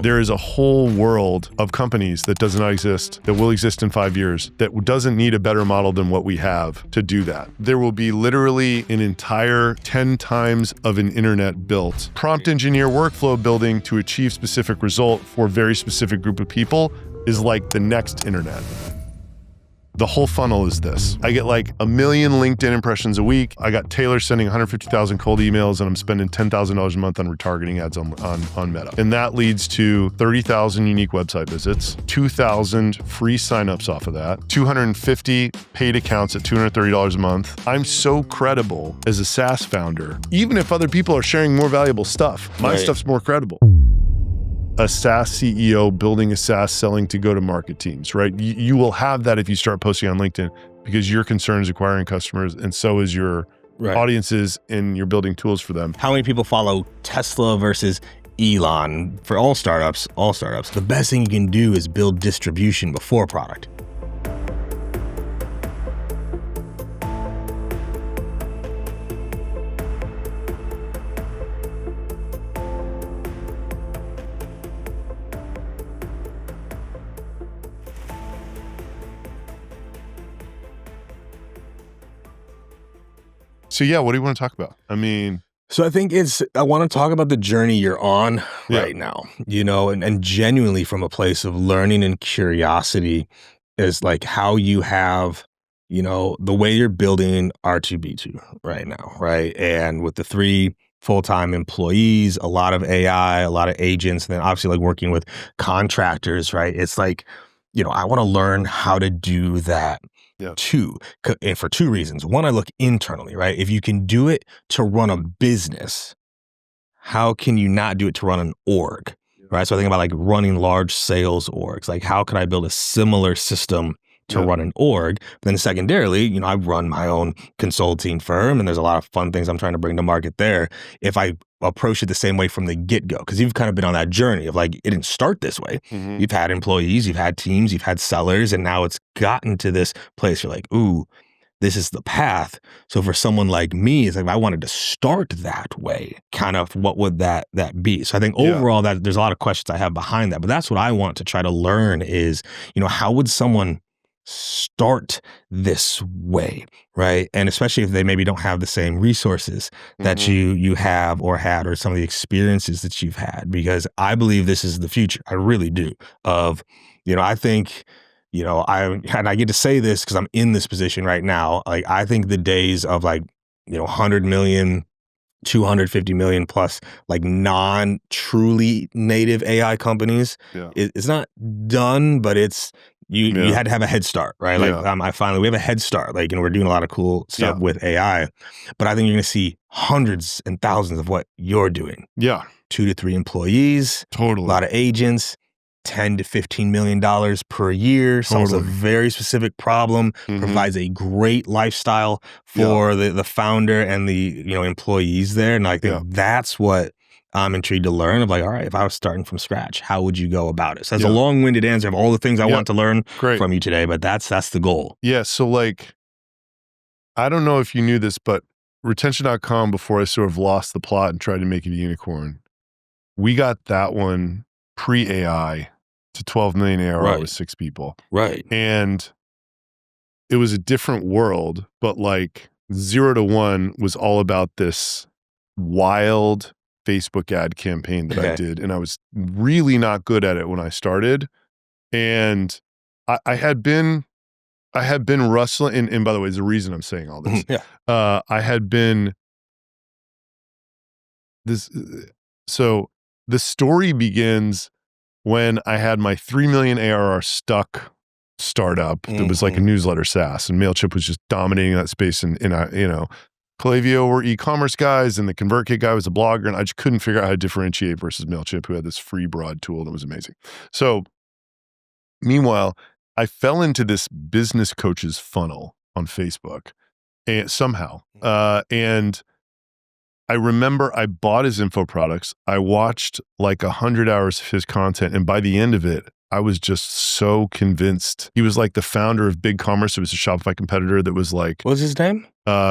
There is a whole world of companies that does not exist, that will exist in 5 years, that doesn't need a better model than what we have to do that. There will be literally an entire 10 times of an internet built. Prompt engineer workflow building to achieve specific result for a very specific group of people is like the next internet. The whole funnel is this. I get like 1 million LinkedIn impressions a week. I got Taylor sending 150,000 cold emails, and I'm spending $10,000 a month on retargeting ads on Meta. And that leads to 30,000 unique website visits, 2,000 free signups off of that, 250 paid accounts at $230 a month. I'm so credible as a SaaS founder. Even if other people are sharing more valuable stuff, my stuff's more credible. A SaaS CEO building a SaaS selling to go-to-market teams, right? You will have that if you start posting on LinkedIn because your concern is acquiring customers, and so is your audiences, and you're building tools for them. How many people follow Tesla versus Elon? For all startups, the best thing you can do is build distribution before product. So yeah, what do you want to talk about? I mean, so I think I want to talk about the journey you're on right now, and genuinely from a place of learning and curiosity is like how you have, the way you're building R2B2 right now, right? And with the 3 full-time employees, a lot of AI, a lot of agents, and then obviously like working with contractors, right? It's like, I want to learn how to do that. Too, and for 2 reasons. One, I look internally, right? If you can do it to run a business, how can you not do it to run an org, right? So I think about like running large sales orgs. Like, how could I build a similar system to run an org? But then secondarily, I run my own consulting firm, and there's a lot of fun things I'm trying to bring to market there. If I approach it the same way from the get-go, because you've kind of been on that journey of like, it didn't start this way. Mm-hmm. You've had employees, you've had teams, you've had sellers, and now it's gotten to this place you're like, ooh, this is the path. So for someone like me, it's like, if I wanted to start that way, kind of what would that be? So I think overall that there's a lot of questions I have behind that, but that's what I want to try to learn is, how would someone start this way, right? And especially if they maybe don't have the same resources that you have or had, or some of the experiences that you've had, because I believe this is the future. I really do. I think, I get to say this because I'm in this position right now. Like, I think the days of like, 100 million, 250 million plus like non-truly native AI companies, it's not done, but it's, you had to have a head start, right? Like we have a head start, like, and we're doing a lot of cool stuff with AI, but I think you're going to see hundreds and thousands of what you're doing. 2 to 3 employees, a lot of agents, $10 to $15 million per year, solves a very specific problem, provides a great lifestyle for the founder and the employees there. And I think that's what I'm intrigued to learn of, like, all right, if I was starting from scratch, how would you go about it? So that's a long-winded answer of all the things I want to learn from you today, but that's the goal. Yeah. So like, I don't know if you knew this, but retention.com, before I sort of lost the plot and tried to make it a unicorn, we got that one pre-AI to 12 million ARR with 6 people. Right. And it was a different world, but like 0 to 1 was all about this wild Facebook ad campaign that I did. And I was really not good at it when I started. And I had been rustling, and by the way, there's a reason I'm saying all this. I had been so the story begins when I had my 3 million ARR stuck startup that was like a newsletter SaaS, and MailChimp was just dominating that space. And Klaviyo were e-commerce guys, and the ConvertKit guy was a blogger, and I just couldn't figure out how to differentiate versus MailChimp, who had this free broad tool that was amazing. So meanwhile, I fell into this business coach's funnel on Facebook and somehow. And I remember I bought his info products. I watched like 100 hours of his content. And by the end of it, I was just so convinced. He was like the founder of BigCommerce. It was a Shopify competitor that was like... What was his name?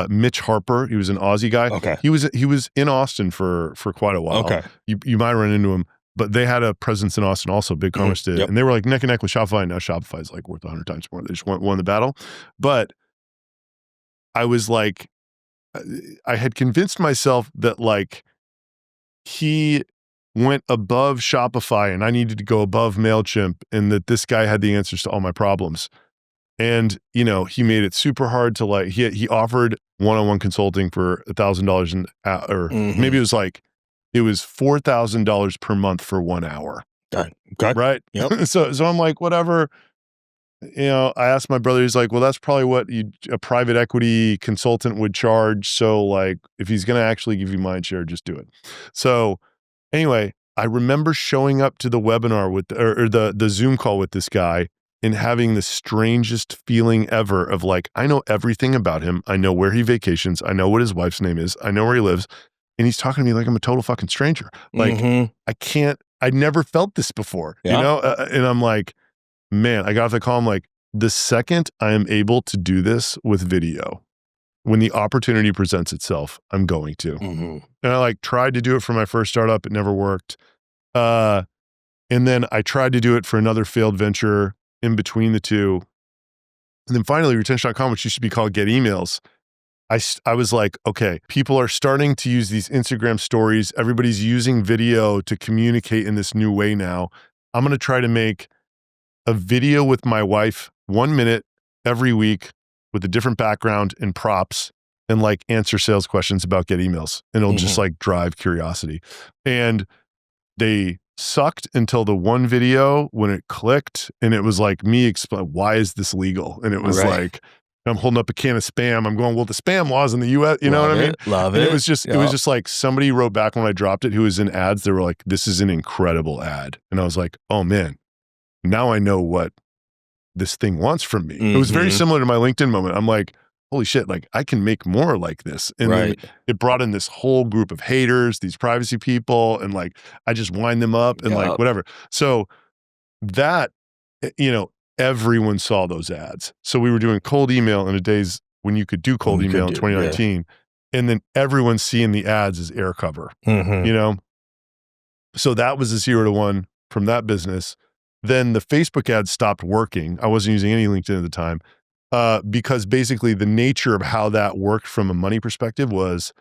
Mitch Harper. He was an Aussie guy. Okay. He was in Austin for quite a while. Okay. You might run into him. but they had a presence in Austin also, BigCommerce did. Yep. And they were like neck and neck with Shopify. Now Shopify is like worth 100 times more. They just won the battle. But I was like, I had convinced myself that like he went above Shopify and I needed to go above MailChimp, and that this guy had the answers to all my problems. And, you know, he made it super hard to like, he offered one-on-one consulting for $1,000 or maybe it was $4,000 per month for 1 hour. Okay. Right. Yep. So I'm like, whatever, you know, I asked my brother, he's like, well, that's probably what a private equity consultant would charge. So like, if he's going to actually give you mind share, just do it. So anyway, I remember showing up to the webinar with, or the Zoom call with this guy, and having the strangest feeling ever of like, I know everything about him. I know where he vacations. I know what his wife's name is. I know where he lives. And he's talking to me like I'm a total fucking stranger. Like I never felt this before, you know? And I'm like, man, I got off the call. I'm like, the second I am able to do this with video, when the opportunity presents itself, I'm going to. And I like tried to do it for my first startup. It never worked. And then I tried to do it for another failed venture in between the two. And then finally, retention.com, which used to be called Get Emails, I was like, okay, people are starting to use these Instagram stories. Everybody's using video to communicate in this new way now. I'm going to try to make a video with my wife, 1 minute every week with a different background and props, and like answer sales questions about Get Emails. And it'll just like drive curiosity. And they sucked until the one video when it clicked, and it was like me explain, why is this legal? And it was like, I'm holding up a can of Spam. I'm going, well, the Spam laws in the US, you know what I mean? Love and it. It was just like somebody wrote back when I dropped it who was in ads. They were like, this is an incredible ad. And I was like, oh man, now I know what this thing wants from me. It was very similar to my LinkedIn moment. I'm like, holy shit, like I can make more like this. And then it brought in this whole group of haters, these privacy people, and like, I just wind them up and like whatever. So that, you know, everyone saw those ads. So we were doing cold email in the days when you could do cold email in 2019. And then everyone's seeing the ads as air cover, you know? So that was a 0 to 1 from that business. Then the Facebook ads stopped working. I wasn't using any LinkedIn at the time. Because basically the nature of how that worked from a money perspective was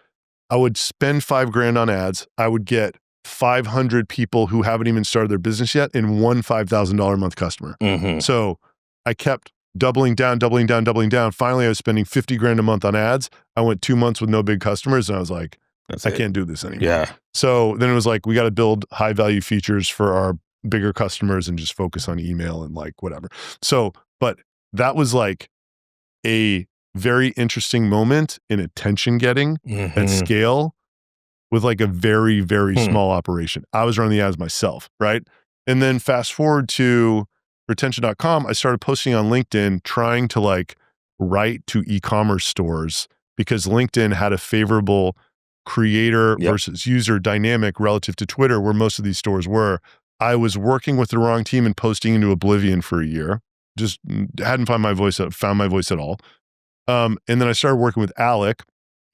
I would spend $5,000 on ads. I would get 500 people who haven't even started their business yet and one $5,000 a month customer. So I kept doubling down. Finally, I was spending $50,000 a month on ads. I went 2 months with no big customers, and I was like, I can't do this anymore. So then it was like, we got to build high value features for our bigger customers and just focus on email and like whatever. So, but that was like a very interesting moment in attention getting at scale with like a very, very small operation. I was running the ads myself, right? And then fast forward to retention.com, I started posting on LinkedIn, trying to like write to e-commerce stores because LinkedIn had a favorable creator versus user dynamic relative to Twitter, where most of these stores were. I was working with the wrong team and posting into oblivion for a year. Just hadn't found my voice at all. And then I started working with Alec.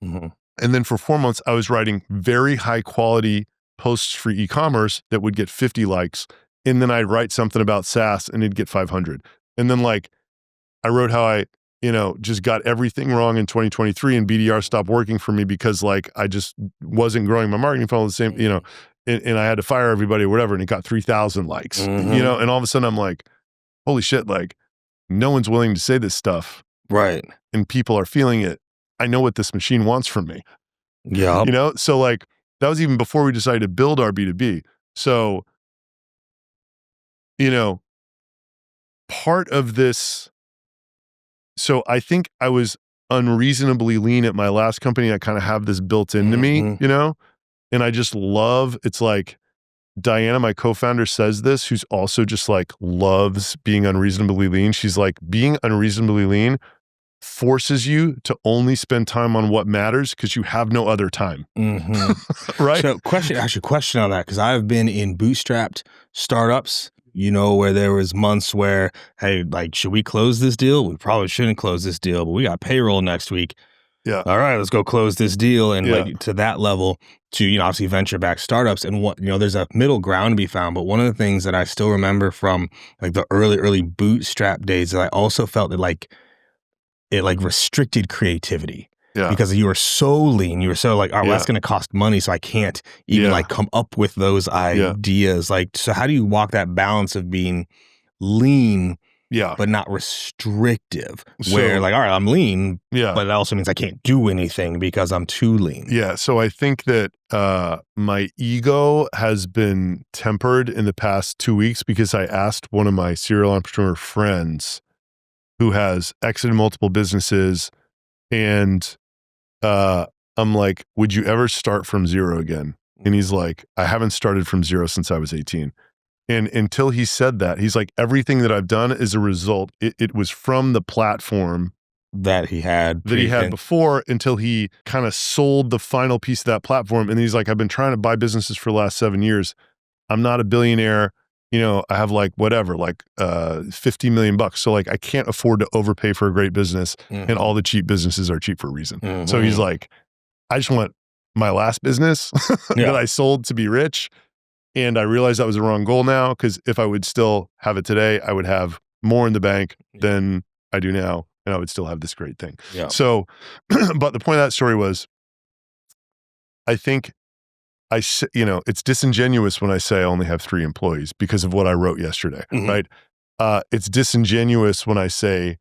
And then for 4 months, I was writing very high quality posts for e-commerce that would get 50 likes. And then I'd write something about SaaS and it'd get 500. And then like, I wrote how I, you know, just got everything wrong in 2023 and BDR stopped working for me because like, I just wasn't growing my marketing funnel the same, you know, and I had to fire everybody or whatever. And it got 3,000 likes, you know, and all of a sudden I'm like, holy shit, like no one's willing to say this stuff. Right. And people are feeling it. I know what this machine wants from me. Yeah. You know, so like that was even before we decided to build our B2B. So, you know, part of this, so I think I was unreasonably lean at my last company. I kind of have this built into me, you know, and I just love, it's like Diana, my co-founder, says this, who's also just like loves being unreasonably lean. She's like, being unreasonably lean forces you to only spend time on what matters because you have no other time. Right? So question on that, because I've been in bootstrapped startups, you know, where there was months where, hey, like, should we close this deal? We probably shouldn't close this deal, but we got payroll next week. Yeah. all right, let's go close this deal. And Yeah. like to that level to, obviously venture-backed startups. And what, there's a middle ground to be found. But one of the things that I still remember from like the early bootstrap days that I also felt that like it like restricted creativity. Yeah. Because you were so lean, you were so like, oh, well, that's Yeah. going to cost money, so I can't even like come up with those ideas. Like, so how do you walk that balance of being lean, but not restrictive? Where like, all right, I'm lean, but it also means I can't do anything because I'm too lean. Yeah. So I think that my ego has been tempered in the past 2 weeks because I asked one of my serial entrepreneur friends who has exited multiple businesses, and I'm like, would you ever start from zero again? And he's like, I haven't started from zero since I was 18. And until he said that, he's like, everything that I've done is a result. It was from the platform that he had before, until he kind of sold the final piece of that platform. And he's like, I've been trying to buy businesses for the last 7 years. I'm not a billionaire. I have like whatever, like $50 million. So like, I can't afford to overpay for a great business, and all the cheap businesses are cheap for a reason. So he's like, I just want my last business that I sold to be rich. And I realized that was the wrong goal now, because if I would still have it today, I would have more in the bank than I do now, and I would still have this great thing. So, but the point of that story was, I think it's disingenuous when I say I only have 3 employees because of what I wrote yesterday, right? It's disingenuous when I say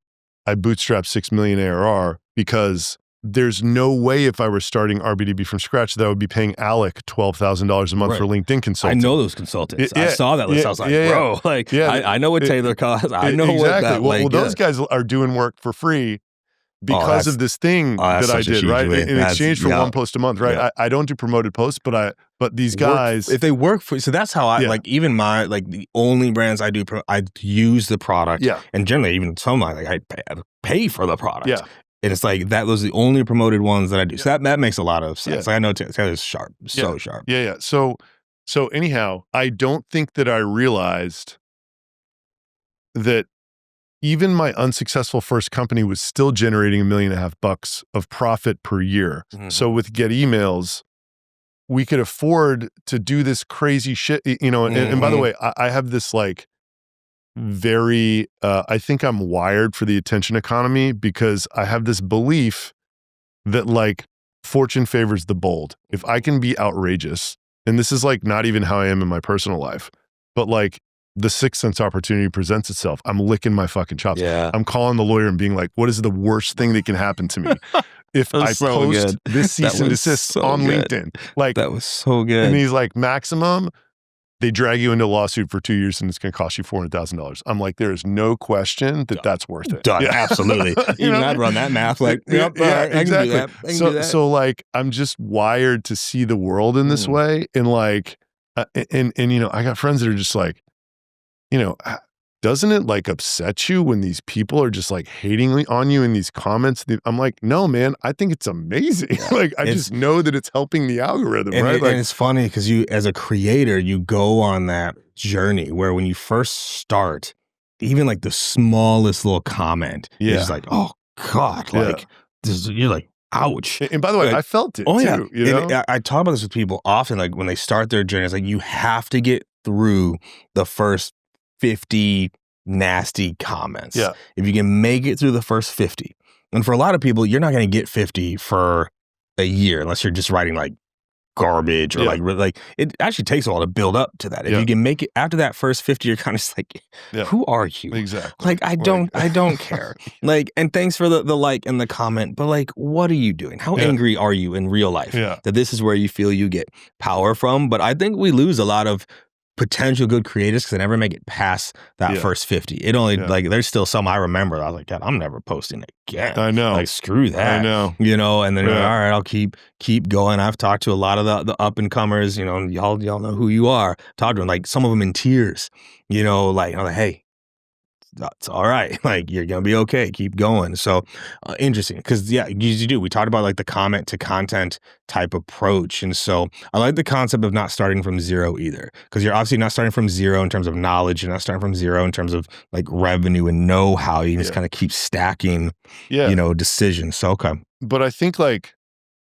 I bootstrapped 6 million ARR, because there's no way if I were starting RBDB from scratch that I would be paying Alec $12,000 a month for LinkedIn consulting. I know those consultants. I saw that list. I was like, bro, like, I know what Taylor costs. I know what that. Well, those guys are doing work for free because of this thing that I did, right? In exchange for 1 post a month, right? I don't do promoted posts, but these guys, if they work for, so that's how I like, even my, like the only brands I do, I use the product. And generally even some like I pay for the product. And it's like that was the only promoted ones that I do. So that makes a lot of sense. Like I know Taylor's sharp, so sharp. So anyhow, I don't think that I realized that even my unsuccessful first company was still generating $1.5 million of profit per year. So with Get Emails, we could afford to do this crazy shit, and by the way, I have this like very, I think I'm wired for the attention economy, because I have this belief that like fortune favors the bold. If I can be outrageous, and this is like not even how I am in my personal life, but like the sixth sense opportunity presents itself, I'm licking my fucking chops. I'm calling the lawyer and being like, what is the worst thing that can happen to me if I post this cease and desist on LinkedIn? Like, that was so good. And he's like, maximum, they drag you into a lawsuit for 2 years and it's going to cost you $400,000. I'm like, there is no question that that's worth it. Done. Absolutely. Even I'd run that math. Like, exactly. I can do that. So like, I'm just wired to see the world in this way. And like, and I got friends that are just like, doesn't it like upset you when these people are just like hating on you in these comments? I'm like, no, man, I think it's amazing. Like, I just know that it's helping the algorithm, right? And it's funny because you, as a creator, you go on that journey where when you first start, even like the smallest little comment is like, oh God, like you're like, ouch. And by the way, like, I felt it too. And I talk about this with people often, like when they start their journey, it's like you have to get through the first 50 nasty comments. If you can make it through the first 50. And for a lot of people, you're not going to get 50 for a year unless you're just writing like garbage or like it actually takes a while to build up to that. If you can make it after that first 50, you're kind of just like, who are you? Exactly. Like, I don't care. Like, and thanks for the like and the comment, but like, what are you doing? How angry are you in real life that this is where you feel you get power from? But I think we lose a lot of potential good creators because they never make it past that first 50. It only like there's still some I remember. I was like, God, I'm never posting again. I know. Like, screw that. I know. And then you're like, all right, I'll keep going. I've talked to a lot of the up and comers. Y'all know who you are. Talked to them, like some of them in tears. Like, I'm like, hey, that's all right. Like, you're going to be okay. Keep going. So interesting. Because you do. We talked about like the comment to content type approach. And so I like the concept of not starting from zero either. Because you're obviously not starting from zero in terms of knowledge. You're not starting from zero in terms of like revenue and know-how. You just kind of keep stacking, decisions. So, okay. but I think like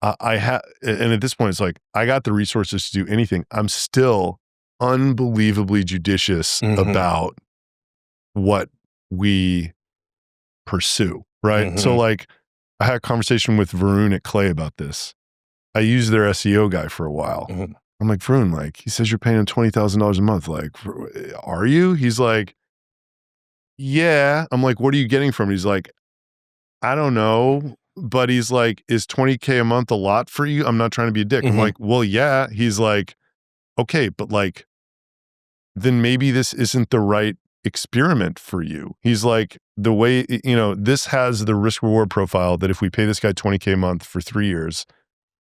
I have, and at this point, it's like I got the resources to do anything. I'm still unbelievably judicious about what we pursue, right? So like I had a conversation with Varun at Clay about this. I used their SEO guy for a while. I'm like, Varun, like, he says you're paying him $20,000 a month. Like, are you? He's like, yeah. I'm like, what are you getting from it? He's like, I don't know. But he's like, is $20K a month a lot for you? I'm not trying to be a dick. I'm like, well, yeah. He's like, okay, but like, then maybe this isn't the right experiment for you. He's like, the way, this has the risk reward profile that if we pay this guy $20K a month for 3 years,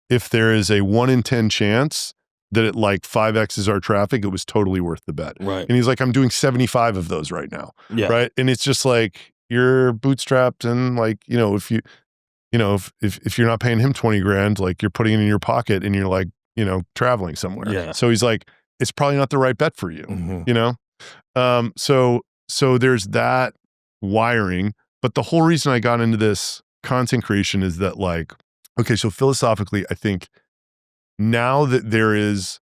if there is a 1 in 10 chance that it like 5X's our traffic, it was totally worth the bet. Right. And he's like, I'm doing 75 of those right now. Yeah. Right. And it's just like, you're bootstrapped and like, if you're not paying him 20 grand, like you're putting it in your pocket and you're like, traveling somewhere. Yeah. So he's like, it's probably not the right bet for you, So there's that wiring. But the whole reason I got into this content creation is that like, okay, so philosophically, I think now that there is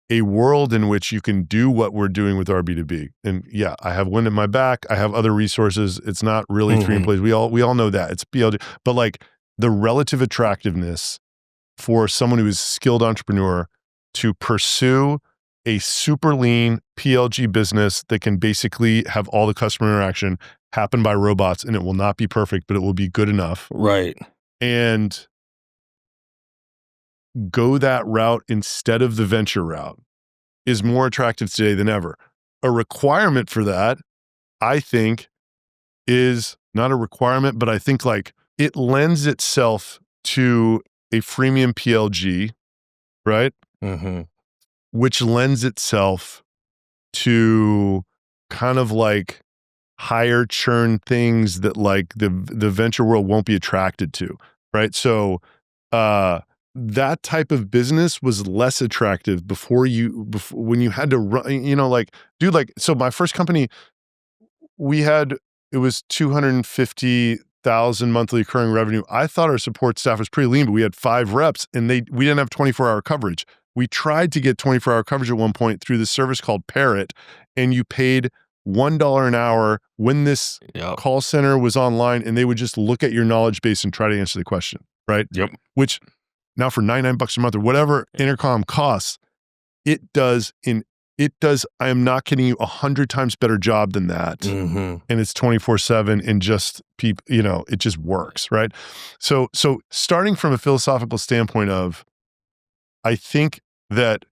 a world in which you can do what we're doing with our B2B, and yeah, I have wind at my back. I have other resources. It's not really 3 employees. We all know that it's BLG, but like the relative attractiveness for someone who is a skilled entrepreneur to pursue a super lean PLG business that can basically have all the customer interaction happen by robots, and it will not be perfect, but it will be good enough. Right. And go that route instead of the venture route is more attractive today than ever. A requirement for that, I think, is not a requirement, but I think like it lends itself to a freemium PLG, right? Which lends itself to kind of like higher churn things that like the venture world won't be attracted to, right? So that type of business was less attractive before when you had to run, like, dude, like, so my first company, it was 250,000 monthly recurring revenue. I thought our support staff was pretty lean, but we had 5 reps and we didn't have 24-hour coverage. We tried to get 24-hour coverage at one point through this service called Parrot, and you paid $1 an hour when this call center was online, and they would just look at your knowledge base and try to answer the question, right? Yep. Which now for $99 a month or whatever intercom costs, it does, I am not kidding you, 100 times better job than that. And it's 24/7 and just it just works, right? So starting from a philosophical standpoint of, I think that,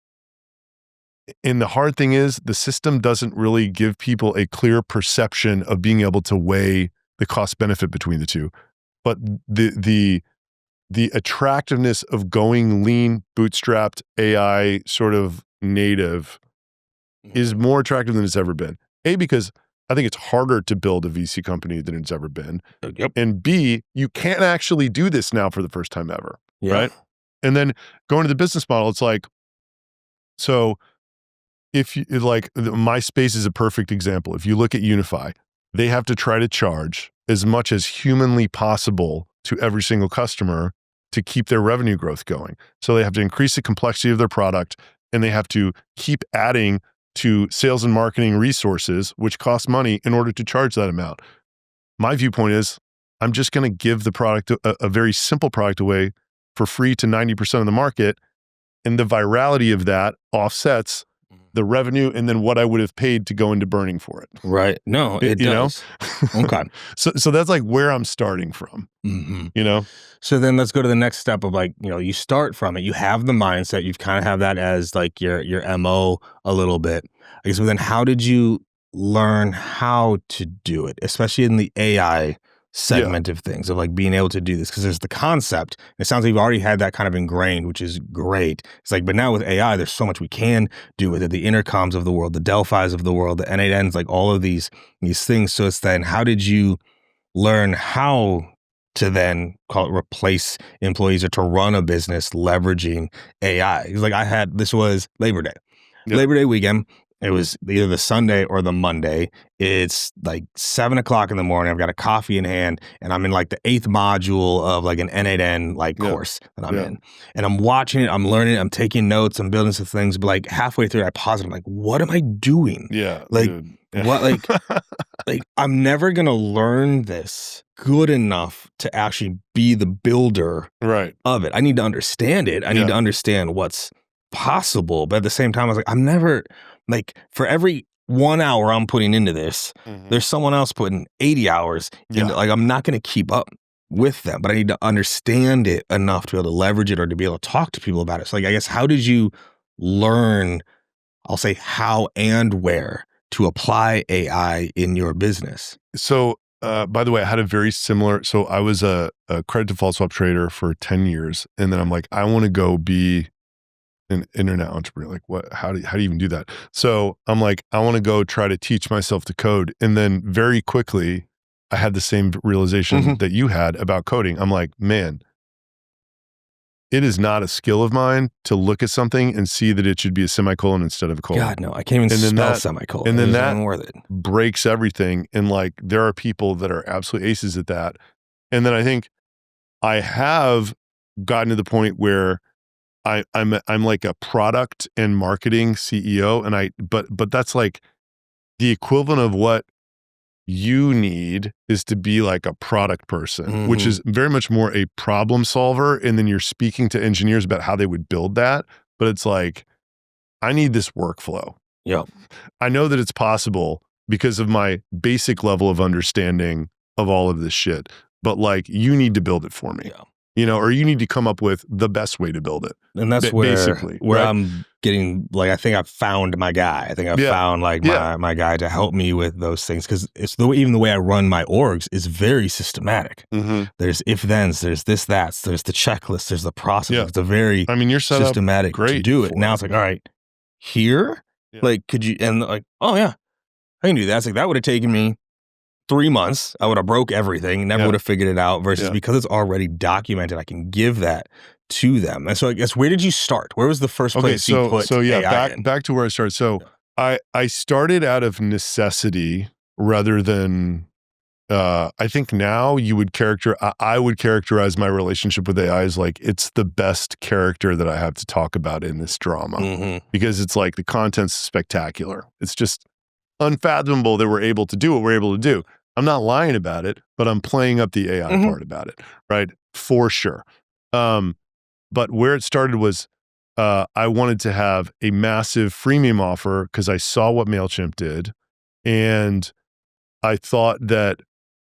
and the hard thing is the system doesn't really give people a clear perception of being able to weigh the cost benefit between the two. But the attractiveness of going lean, bootstrapped, AI sort of native is more attractive than it's ever been. A, because I think it's harder to build a VC company than it's ever been. And B, you can't actually do this now for the first time ever, right? And then going to the business model, it's like, so if you like, MySpace is a perfect example. If you look at Unify, they have to try to charge as much as humanly possible to every single customer to keep their revenue growth going. So they have to increase the complexity of their product, and they have to keep adding to sales and marketing resources, which cost money, in order to charge that amount. My viewpoint is, I'm just going to give the product, a very simple product, away for free to 90% of the market, and the virality of that offsets the revenue and then what I would have paid to go into burning for it. Right. No, it does. Okay. So that's like where I'm starting from, So then let's go to the next step of like, you start from it, you have the mindset, you've kind of have that as like your MO a little bit. I guess, but then how did you learn how to do it, especially in the AI segment of things, of like being able to do this? Because there's the concept. It sounds like you've already had that kind of ingrained, which is great. It's like, but now with AI, there's so much we can do with it. The intercoms of the world, the Delphis of the world, the N8Ns, like all of these things. So it's then, how did you learn how to then call it replace employees or to run a business leveraging AI? Because like this was Labor Day. Labor Day weekend. It was either the Sunday or the Monday. It's like 7:00 in the morning. I've got a coffee in hand, and I'm in like the 8th module of like an N8N like course that I'm in. And I'm watching it, I'm learning, I'm taking notes, I'm building some things. But like halfway through, I pause and I'm like, what am I doing? Yeah. Like, dude. what, like I'm never gonna learn this good enough to actually be the builder right. of it. I need to understand it. I need to understand what's possible. But at the same time, I was like, I'm never like, for every 1 hour I'm putting into this, there's someone else putting 80 hours into, like, I'm not going to keep up with them, but I need to understand it enough to be able to leverage it or to be able to talk to people about it. So like, I guess, how did you learn, I'll say how and where to apply AI in your business? So, by the way, I had a very similar, so I was a credit default swap trader for 10 years. And then I'm like, I want to go be an internet entrepreneur. Like what, how do you even do that? So I'm like, I want to go try to teach myself to code. And then very quickly I had the same realization that you had about coding. I'm like, man, it is not a skill of mine to look at something and see that it should be a semicolon instead of a colon. God, no, I can't even spell semicolon. And then It's that worth it. breaks everything. And like, there are people that are absolute aces at that. And then I think I have gotten to the point where I'm like a product and marketing CEO, and but that's like the equivalent of what you need is to be like a product person, which is very much more a problem solver, and then you're speaking to engineers about how they would build that. But it's like, I need this workflow. Yeah, I know that it's possible because of my basic level of understanding of all of this shit, but like, you need to build it for me. yeah. You know, or you need to come up with the best way to build it. And that's basically where right? I'm getting, like, I think I've found my guy. I think I've found like my guy to help me with those things. Cause it's even the way I run my orgs is very systematic. There's if-thens, there's this, that's, there's the checklist, there's the process. It's a very you're set systematic up great to do it. Now it's like, all right, here, like, could you, and like, oh yeah, I can do that. It's like, that would have taken me 3 months. I would have broke everything, never would have figured it out, versus because it's already documented, I can give that to them. And so I guess, where did you start? Where was the first place you put AI in? back to where I started. So I started out of necessity rather than, I think now I would characterize my relationship with AI as like, it's the best character that I have to talk about in this drama, because it's like the content's spectacular. It's just unfathomable that we're able to do what we're able to do. I'm not lying about it, but I'm playing up the AI part about it, right? For sure. But where it started was, I wanted to have a massive freemium offer because I saw what MailChimp did, and I thought that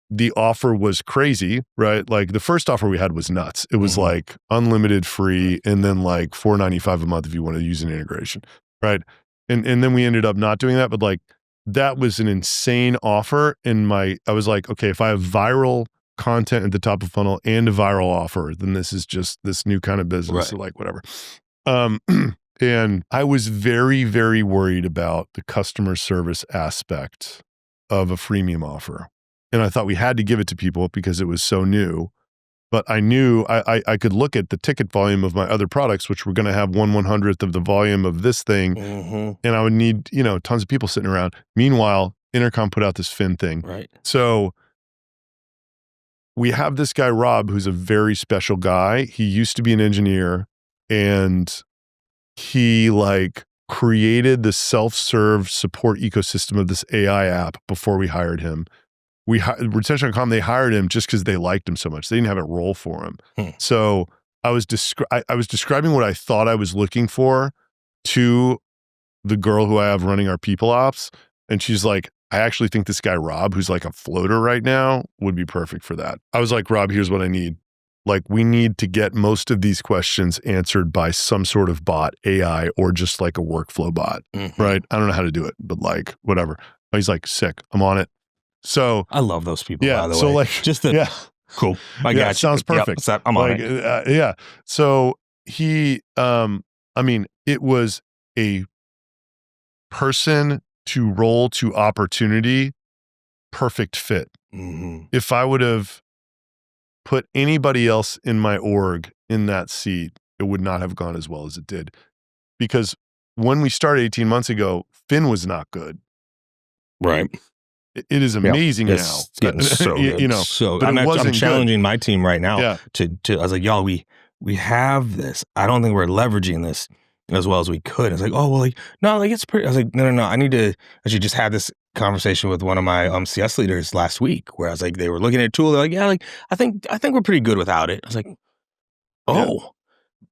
the offer was crazy, right? Like the first offer we had was nuts. It was like unlimited free, and then like $4.95 a month if you want to use an integration, right? And then we ended up not doing that, but like, that was an insane offer. And I was like, okay, if I have viral content at the top of funnel and a viral offer, then this is just this new kind of business, so like whatever. And I was very, very worried about the customer service aspect of a freemium offer. And I thought we had to give it to people because it was so new. But I knew I could look at the ticket volume of my other products, which were going to have 1/100th of the volume of this thing. And I would need, tons of people sitting around. Meanwhile, Intercom put out this Fin thing. Right. So we have this guy, Rob, who's a very special guy. He used to be an engineer, and he like created the self-serve support ecosystem of this AI app before we hired him. Retention.com, they hired him just because they liked him so much. They didn't have it roll for him. So I was describing what I thought I was looking for to the girl who I have running our people ops. And she's like, I actually think this guy, Rob, who's like a floater right now, would be perfect for that. I was like, Rob, here's what I need. Like, we need to get most of these questions answered by some sort of bot, AI, or just like a workflow bot, right? I don't know how to do it, but like, whatever. He's like, sick, I'm on it. So I love those people, by the way. So like, just the cool. I got you. Sounds perfect. Yep, I'm on it. Yeah. So he, it was a person to role to opportunity, perfect fit. If I would have put anybody else in my org in that seat, it would not have gone as well as it did. Because when we started 18 months ago, Mm-hmm. was not good. Right. It is amazing now. It's getting so good. You know, so but I'm wasn't challenging good. my team right now Yeah. to I was like, y'all, we have this. I don't think we're leveraging this as well as we could. It's like, oh well, like no, like it's pretty. I was like, no. I need to actually just have this conversation with one of my CS leaders last week, where I was like, they were looking at a tool. They're like, yeah, like I think we're pretty good without it. I was like, oh,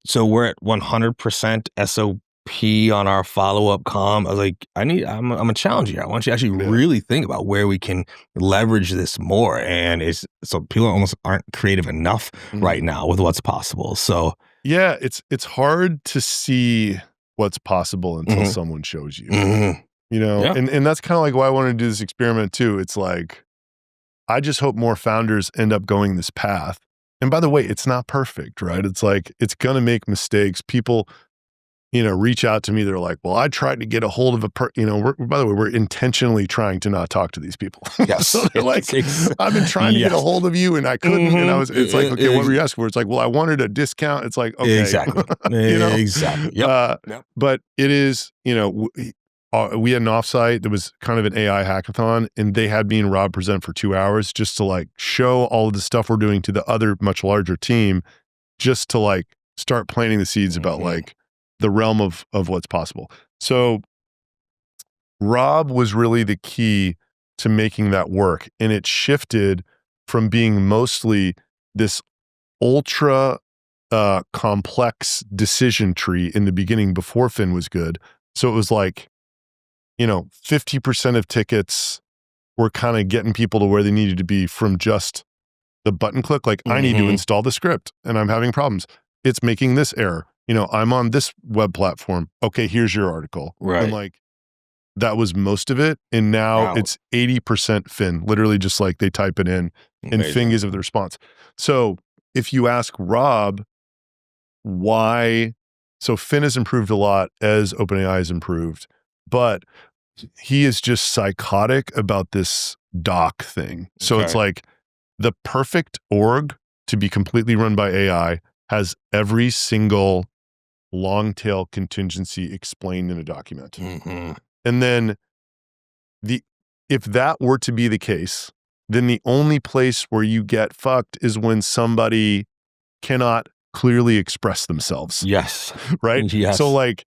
so we're at 100% SOP on our follow-up comm. I was like, I'm gonna challenge you. I want you to actually really think about where we can leverage this more. And so people almost aren't creative enough right now with what's possible. So yeah, it's hard to see what's possible until someone shows you. You know, and that's kind of like why I wanted to do this experiment too. It's like, I just hope more founders end up going this path. And by the way, it's not perfect, right? It's like, it's going to make mistakes. People, you know, reach out to me. They're like, well, I tried to get a hold of by the way, we're intentionally trying to not talk to these people. Yes. So they're like, I've been trying to get a hold of you and I couldn't. And it's like, okay, what were you asking for? It's like, well, I wanted a discount. It's like, okay. Exactly. You know? Exactly. Yep. But it is, you know, we had an offsite that was kind of an AI hackathon, and they had me and Rob present for 2 hours just to like show all of the stuff we're doing to the other much larger team, just to like start planting the seeds about like the realm of what's possible. So Rob was really the key to making that work. And it shifted from being mostly this ultra complex decision tree in the beginning before Finn was good. So it was like, you know, 50% of tickets were kind of getting people to where they needed to be from just the button click. Like, I need to install the script and I'm having problems. It's making this error. You know, I'm on this web platform. Okay, here's your article. Right. And like, that was most of it. And now it's 80% Finn, literally just like they type it in and Finn gives it the response. So if you ask Rob why, so Finn has improved a lot as OpenAI has improved, but he is just psychotic about this doc thing. So it's like the perfect org to be completely run by AI has every single long tail contingency explained in a document. And then if that were to be the case, then the only place where you get fucked is when somebody cannot clearly express themselves. Yes. Right? Yes. So like,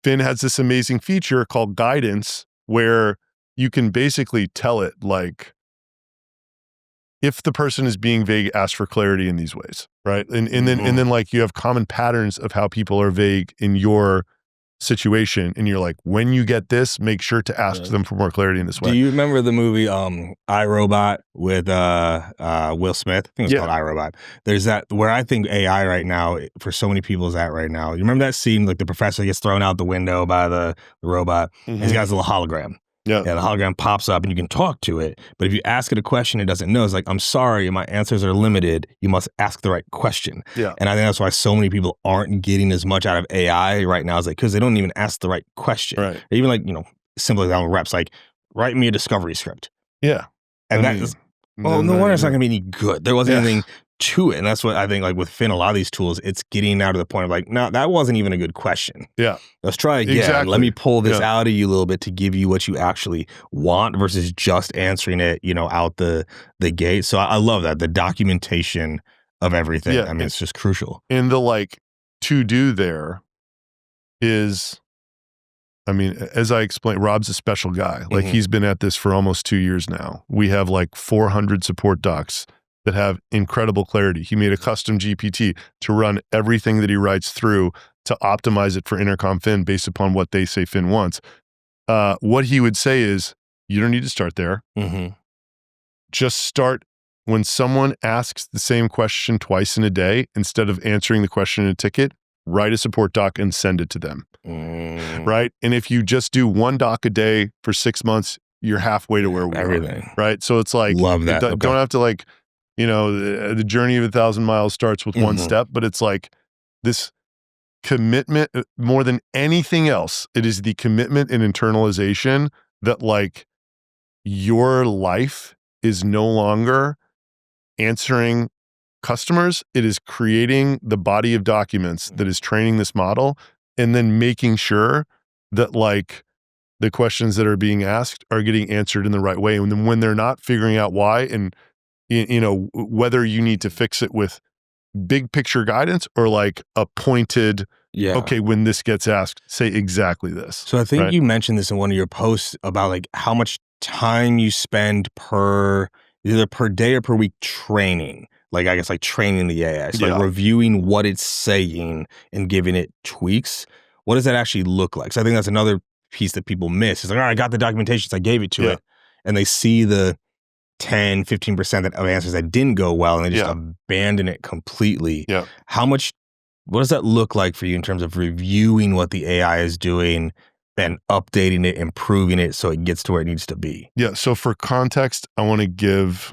Finn has this amazing feature called guidance where you can basically tell it like, if the person is being vague, ask for clarity in these ways, right? And then like you have common patterns of how people are vague in your situation, and you're like, when you get this, make sure to ask them for more clarity in this way. Do you remember the movie iRobot with Will Smith? I think it's called iRobot. There's that where I think AI right now for so many people is at right now. You remember that scene, like the professor gets thrown out the window by the robot, and he's got his little hologram. Yeah, the hologram pops up and you can talk to it. But if you ask it a question it doesn't know, it's like, I'm sorry, my answers are limited. You must ask the right question. Yeah. And I think that's why so many people aren't getting as much out of AI right now, is like, because they don't even ask the right question. Right. Even like, you know, simply down reps, like, write me a discovery script. Yeah. And no wonder it's not going to be any good. There wasn't anything to it. And that's what I think, like with Finn, a lot of these tools, it's getting now to the point of like, no, that wasn't even a good question. Yeah. Let's try again. Exactly. Let me pull this out of you a little bit to give you what you actually want versus just answering it, you know, out the gate. So I love that. The documentation of everything. Yeah. I mean, it's just crucial. And the like to do there is, I mean, as I explained, Rob's a special guy. Like he's been at this for almost 2 years now. We have like 400 support docs that have incredible clarity. He made a custom GPT to run everything that he writes through to optimize it for Intercom Finn based upon what they say Finn wants. What he would say is, you don't need to start there. Just start when someone asks the same question twice in a day, instead of answering the question in a ticket, write a support doc and send it to them. Right? And if you just do one doc a day for 6 months, you're halfway to where we are. Right? So it's like, love that. Don't have to like, you know, the journey of 1,000 miles starts with one step, but it's like this commitment more than anything else. It is the commitment and internalization that like your life is no longer answering customers. It is creating the body of documents that is training this model, and then making sure that like the questions that are being asked are getting answered in the right way. And then when they're not, figuring out why, and whether you need to fix it with big picture guidance or like a pointed, okay, when this gets asked, say exactly this. So I think you mentioned this in one of your posts about like how much time you spend either per day or per week training. Like, I guess like training the AI. So like reviewing what it's saying and giving it tweaks. What does that actually look like? So I think that's another piece that people miss. It's like, all right, I got the documentation, so I gave it to it. And they see the 10, 15% of answers that didn't go well, and they just abandon it completely. What does that look like for you in terms of reviewing what the AI is doing and updating it, improving it so it gets to where it needs to be? Yeah. So for context, I want to give,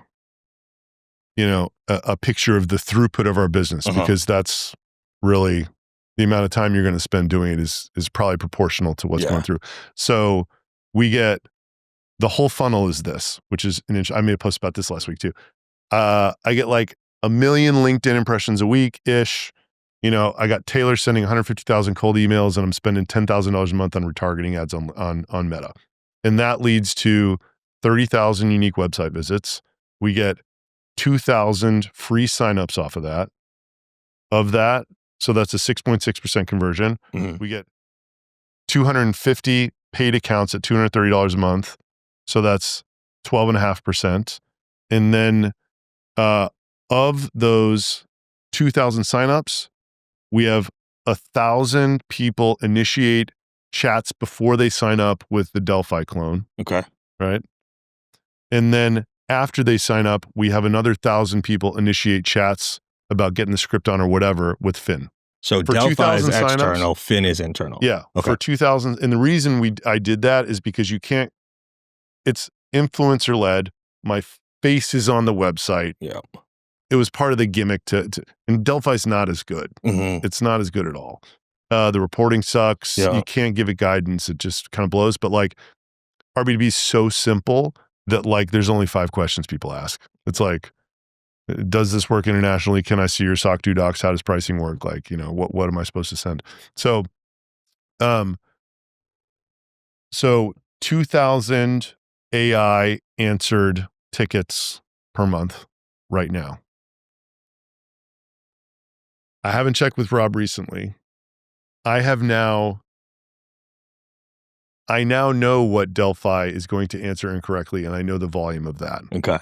a picture of the throughput of our business, because that's really the amount of time you're going to spend doing it is probably proportional to what's going through. So we get, the whole funnel is this, which is I made a post about this last week too. I get like 1 million LinkedIn impressions a week-ish. I got Taylor sending 150,000 cold emails, and I'm spending $10,000 a month on retargeting ads on Meta. And that leads to 30,000 unique website visits. We get 2,000 free signups off of that. So that's a 6.6% conversion. We get 250 paid accounts at $230 a month. So that's 12.5%. And then of those 2,000 signups, we have 1,000 people initiate chats before they sign up with the Delphi clone. Okay. Right. And then after they sign up, we have another 1,000 people initiate chats about getting the script on or whatever with Finn. So for Delphi is external, Finn is internal. Yeah. Okay. For 2,000. And the reason I did that is because it's influencer led. My face is on the website. Yeah. It was part of the gimmick and Delphi's not as good. It's not as good at all. The reporting sucks. You can't give it guidance. It just kind of blows. But like RB2B is so simple that like there's only 5 questions people ask. It's like, does this work internationally? Can I see your SOC 2 docs? How does pricing work? Like, what am I supposed to send? So 2,000 AI answered tickets per month right now. I haven't checked with Rob recently. I now know what Delphi is going to answer incorrectly, and I know the volume of that. Okay.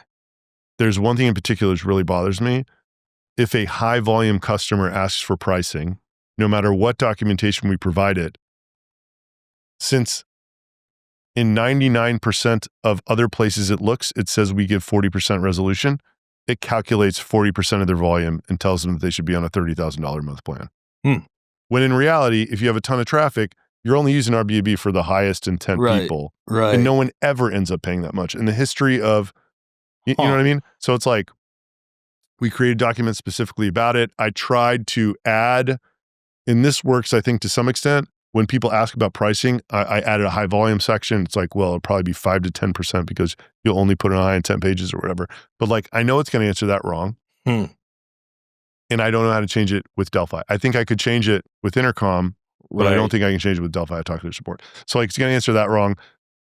There's one thing in particular that really bothers me. If a high volume customer asks for pricing, no matter what documentation we provide it, since in 99% of other places it says we give 40% resolution, it calculates 40% of their volume and tells them that they should be on a $30,000 a month plan. When in reality, if you have a ton of traffic, you're only using RB2B for the highest intent people. Right. And no one ever ends up paying that much. In the history of, you know what I mean? So it's like, we created documents specifically about it. I tried to add, and this works, I think, to some extent. When people ask about pricing, I added a high volume section. It's like, well, it'll probably be 5 to 10% because you'll only put it on high intent pages or whatever. But like, I know it's going to answer that wrong. And I don't know how to change it with Delphi. I think I could change it with Intercom, but I don't think I can change it with Delphi. I talk to their support. So like, it's going to answer that wrong.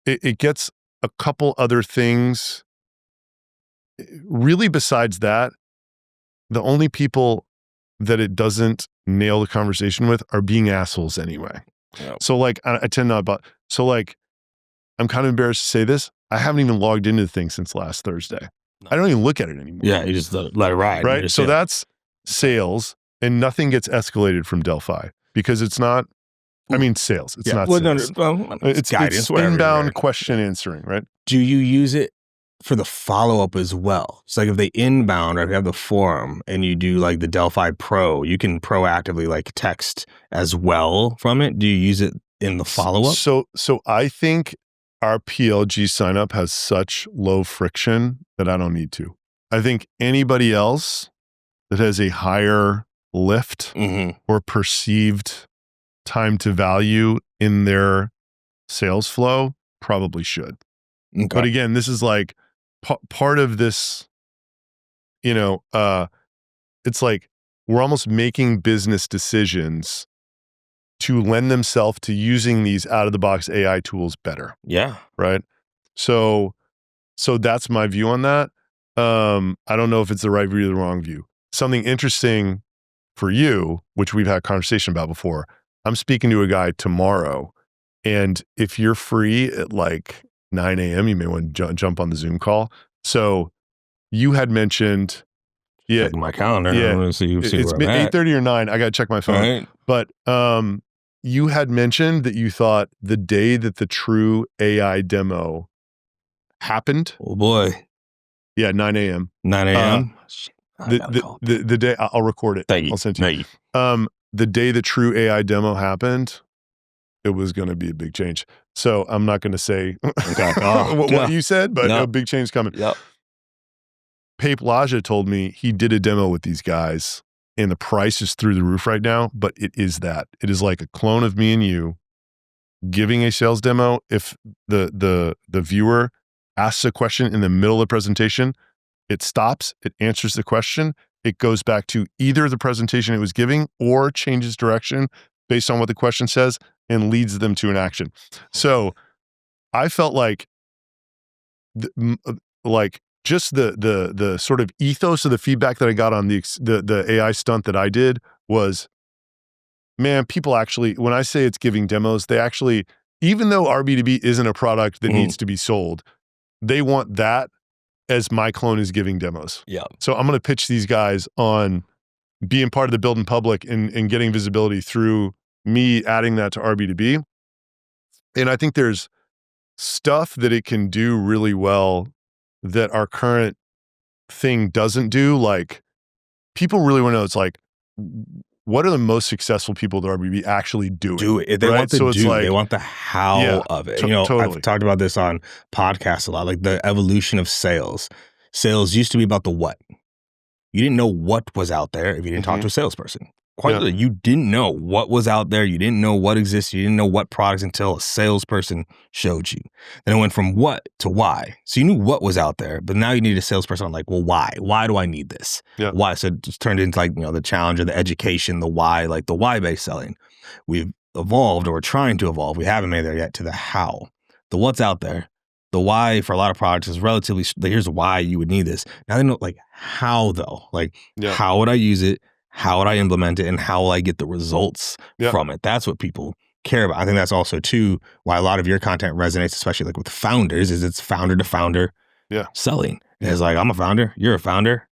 It gets a couple other things. Really, besides that, the only people that it doesn't nail the conversation with are being assholes anyway. So like, I tend not, so like, I'm kind of embarrassed to say this. I haven't even logged into the thing since last Thursday. I don't even look at it anymore. Yeah, you just let it ride. Right? So that's sales, and nothing gets escalated from Delphi because it's not, sales. It's not sales. It's guidance, it's inbound question answering, right? Do you use it for the follow-up as well? It's like if they inbound or if you have the forum and you do like the Delphi Pro, you can proactively like text as well from it. Do you use it in the follow-up? So I think our PLG sign-up has such low friction that I don't need to. I think anybody else that has a higher lift or perceived time to value in their sales flow probably should. Okay. But again, this is like part of this, it's like we're almost making business decisions to lend themselves to using these out-of-the-box AI tools better. Yeah. Right? So that's my view on that. I don't know if it's the right view or the wrong view. Something interesting for you, which we've had a conversation about before, I'm speaking to a guy tomorrow, and if you're free at like 9 a.m., you may want to jump on the Zoom call. So you had mentioned, Checking my calendar. Yeah. I'm gonna see it's where I'm at. 8:30 or 9. I got to check my phone. Right. But you had mentioned that you thought the day that the true AI demo happened. Oh boy. Yeah, 9 a.m. 9 a.m. The day I'll record it. Thank you. I'll send it to you. The day the true AI demo happened, it was going to be a big change. So I'm not going to say what you said, but a big change coming. Yep. Pape Laja told me he did a demo with these guys, and the price is through the roof right now. But it is that. It is like a clone of me and you giving a sales demo. If the viewer asks a question in the middle of the presentation, it stops, it answers the question, it goes back to either the presentation it was giving or changes direction based on what the question says and leads them to an action. So I felt like just the sort of ethos of the feedback that I got on the AI stunt that I did was, man, people actually, when I say it's giving demos, they actually, even though our B2B isn't a product that needs to be sold, they want that as my clone is giving demos. Yeah. So I'm going to pitch these guys on being part of the build in public and getting visibility through me adding that to our B2B. And I think there's stuff that it can do really well that our current thing doesn't do. Like, people really want to know, it's like, what are the most successful people at RBB actually doing? Do it. They right? want the so do. Like, they want the how of it. Totally. I've talked about this on podcasts a lot, like the evolution of sales. Sales used to be about the what. You didn't know what was out there if you didn't talk to a salesperson. Quite literally, you didn't know what was out there. You didn't know what existed. You didn't know what products until a salesperson showed you. Then it went from what to why. So you knew what was out there, but now you need a salesperson. I'm like, well, why? Why do I need this? Yeah. Why? So it just turned into like, the challenge of the education, the why, like the why-based selling. We've evolved, or we're trying to evolve. We haven't made there yet, to the how. The what's out there. The why for a lot of products is relatively, here's why you would need this. Now they know, like, how though? Like, how would I use it? How would I implement it, and how will I get the results from it? That's what people care about. I think that's also too why a lot of your content resonates, especially like with founders, is it's founder to founder selling. It's like, I'm a founder, you're a founder.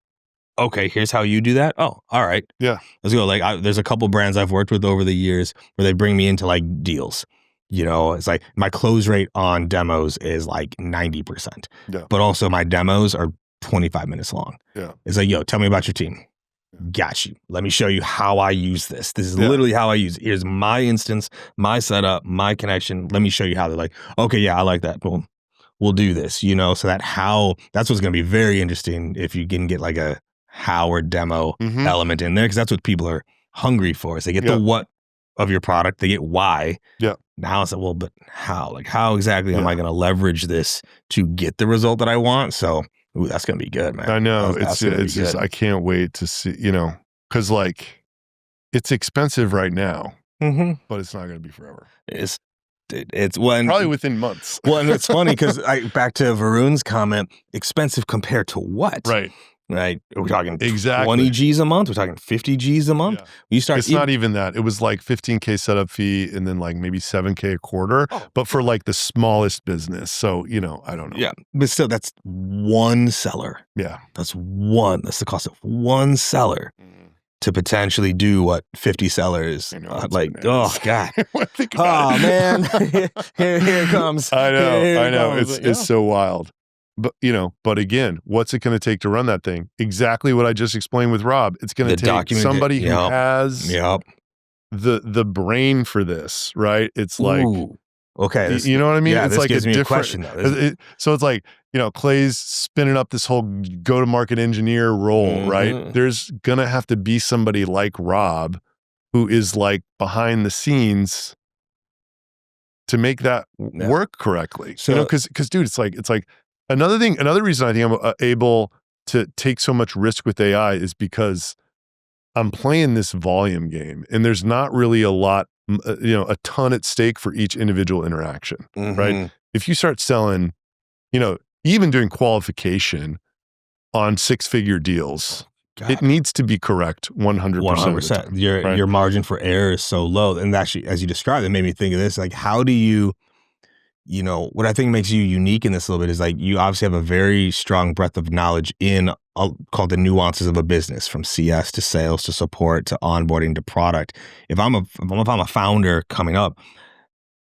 Okay, here's how you do that. Oh, all right. Yeah. Let's go. Like, there's a couple brands I've worked with over the years where they bring me into like deals. It's like my close rate on demos is like 90%. Yeah. But also my demos are 25 minutes long. Yeah. It's like, yo, tell me about your team. Got you. Let me show you how I use this. This is literally how I use it. Here's my instance, my setup, my connection. Let me show you how. They're like, okay, yeah, I like that. Boom. We'll do this, so that's what's going to be very interesting if you can get like a how or demo element in there, because that's what people are hungry for. Is they get the what of your product, they get why. Yeah. Now it's like, well, but how? Like, how exactly am I going to leverage this to get the result that I want? So that's going to be good, man. I know. It's just, I can't wait to see, because like, it's expensive right now, but it's not going to be forever. It's probably within months. Well, and it's funny because back to Varun's comment, expensive compared to what? Right. Right. We're talking 20 exactly. G's a month. We're talking 50 G's a month. Yeah. It's not even that. It was like $15K setup fee and then like maybe $7K a quarter, but for like the smallest business. So, I don't know. Yeah. But still, that's one seller. Yeah. That's the cost of one seller to potentially do what 50 sellers like. Oh, God. Think about it. Man. here it comes. I know. Here Comes. It's so wild. But, but again, what's it going to take to run that thing? Exactly what I just explained with Rob. It's going to take somebody who has the brain for this, right? It's like, okay. You know what I mean? Yeah, it's this like gives a me different question, though. So it's like, Clay's spinning up this whole go-to-market engineer role, right? There's going to have to be somebody like Rob who is like behind the scenes to make that work correctly. So, because dude, it's like, another reason I think I'm able to take so much risk with AI is because I'm playing this volume game, and there's not really a lot a ton at stake for each individual interaction, right? If you start selling, even doing qualification on 6-figure deals, it needs to be correct 100% of the time. Your margin for error is so low. And actually, as you described, it made me think of this. Like, how do you, what I think makes you unique in this a little bit is like you obviously have a very strong breadth of knowledge in called the nuances of a business, from CS to sales to support to onboarding to product. If I'm a founder coming up,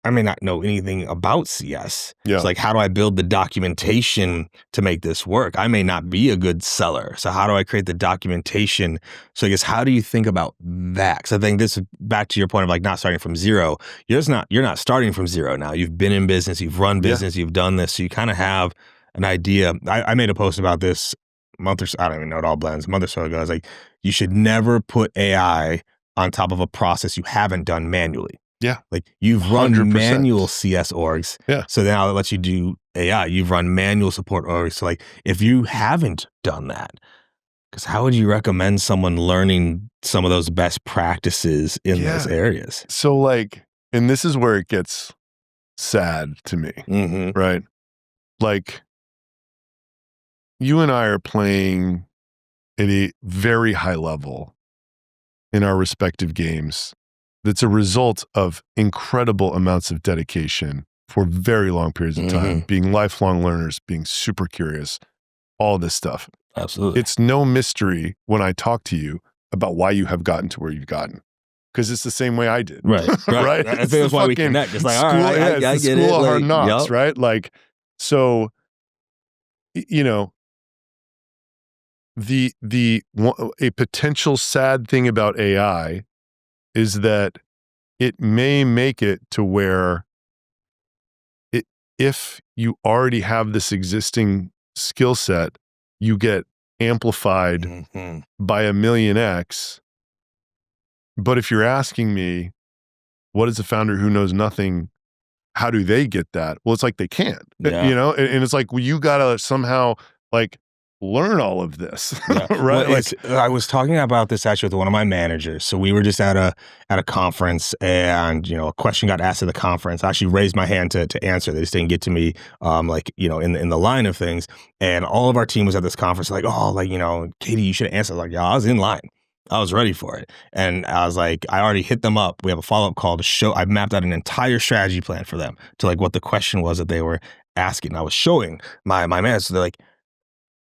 I may not know anything about CS. Yeah. It's like, how do I build the documentation to make this work? I may not be a good seller. So how do I create the documentation? So I guess, how do you think about that? Because I think this is back to your point of like not starting from zero. You're not starting from zero now. You've been in business, you've run business, you've done this. So you kind of have an idea. I made a post about this a month or so, I don't even know, it all blends, a month or so ago. I was like, you should never put AI on top of a process you haven't done manually. Yeah. Like, you've run 100%. manual CS orgs. Yeah. So now it lets you do AI. You've run manual support orgs. So like, if you haven't done that, because how would you recommend someone learning some of those best practices in those areas? So like, and this is where it gets sad to me, right? Like, you and I are playing at a very high level in our respective games. That's a result of incredible amounts of dedication for very long periods of time, being lifelong learners, being super curious, all this stuff. Absolutely. It's no mystery when I talk to you about why you have gotten to where you've gotten, because it's the same way I did. Right. Right. I think that's why we connect. It's like, all right, I get it. School of hard knocks, right? Like, so, a potential sad thing about AI is that it may make it to where if you already have this existing skill set, you get amplified by 1,000,000x. But if you're asking me, what is a founder who knows nothing, how do they get that? Well, it's like they can't, and it's like, well, you gotta somehow like learn all of this, right? Well, I was talking about this actually with one of my managers. So we were just at a conference, and a question got asked at the conference. I actually raised my hand to answer. They just didn't get to me, in the line of things. And all of our team was at this conference, like, Katie, you should answer. Like, I was in line. I was ready for it. And I was like, I already hit them up. We have a follow-up call to show. I mapped out an entire strategy plan for them to like what the question was that they were asking. I was showing my manager. So they're like,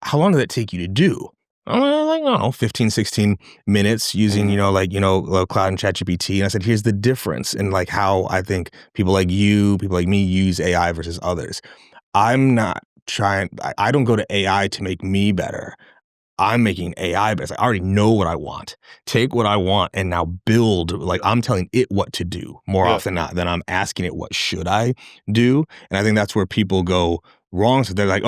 how long did that take you to do? I'm like, I don't know, 15, 16 minutes using, Cloud and ChatGPT. And I said, here's the difference in like how I think people like you, people like me use AI versus others. I'm not trying, I don't go to AI to make me better. I'm making AI better. I already know what I want. Take what I want and now build, like I'm telling it what to do more often than I'm asking it, what should I do? And I think that's where people go wrong. So they're like,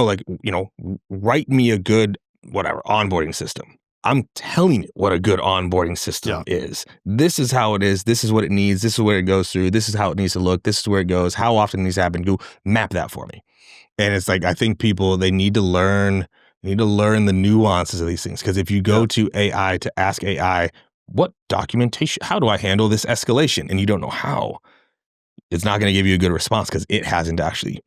write me a good, onboarding system. I'm telling it what a good onboarding system is. This is how it is. This is what it needs. This is where it goes through. This is how it needs to look. This is where it goes. How often it needs to happen. Go map that for me. And it's like, I think people, they need to learn the nuances of these things. Because if you go to AI to ask AI, what documentation, how do I handle this escalation? And you don't know how, it's not going to give you a good response because it hasn't actually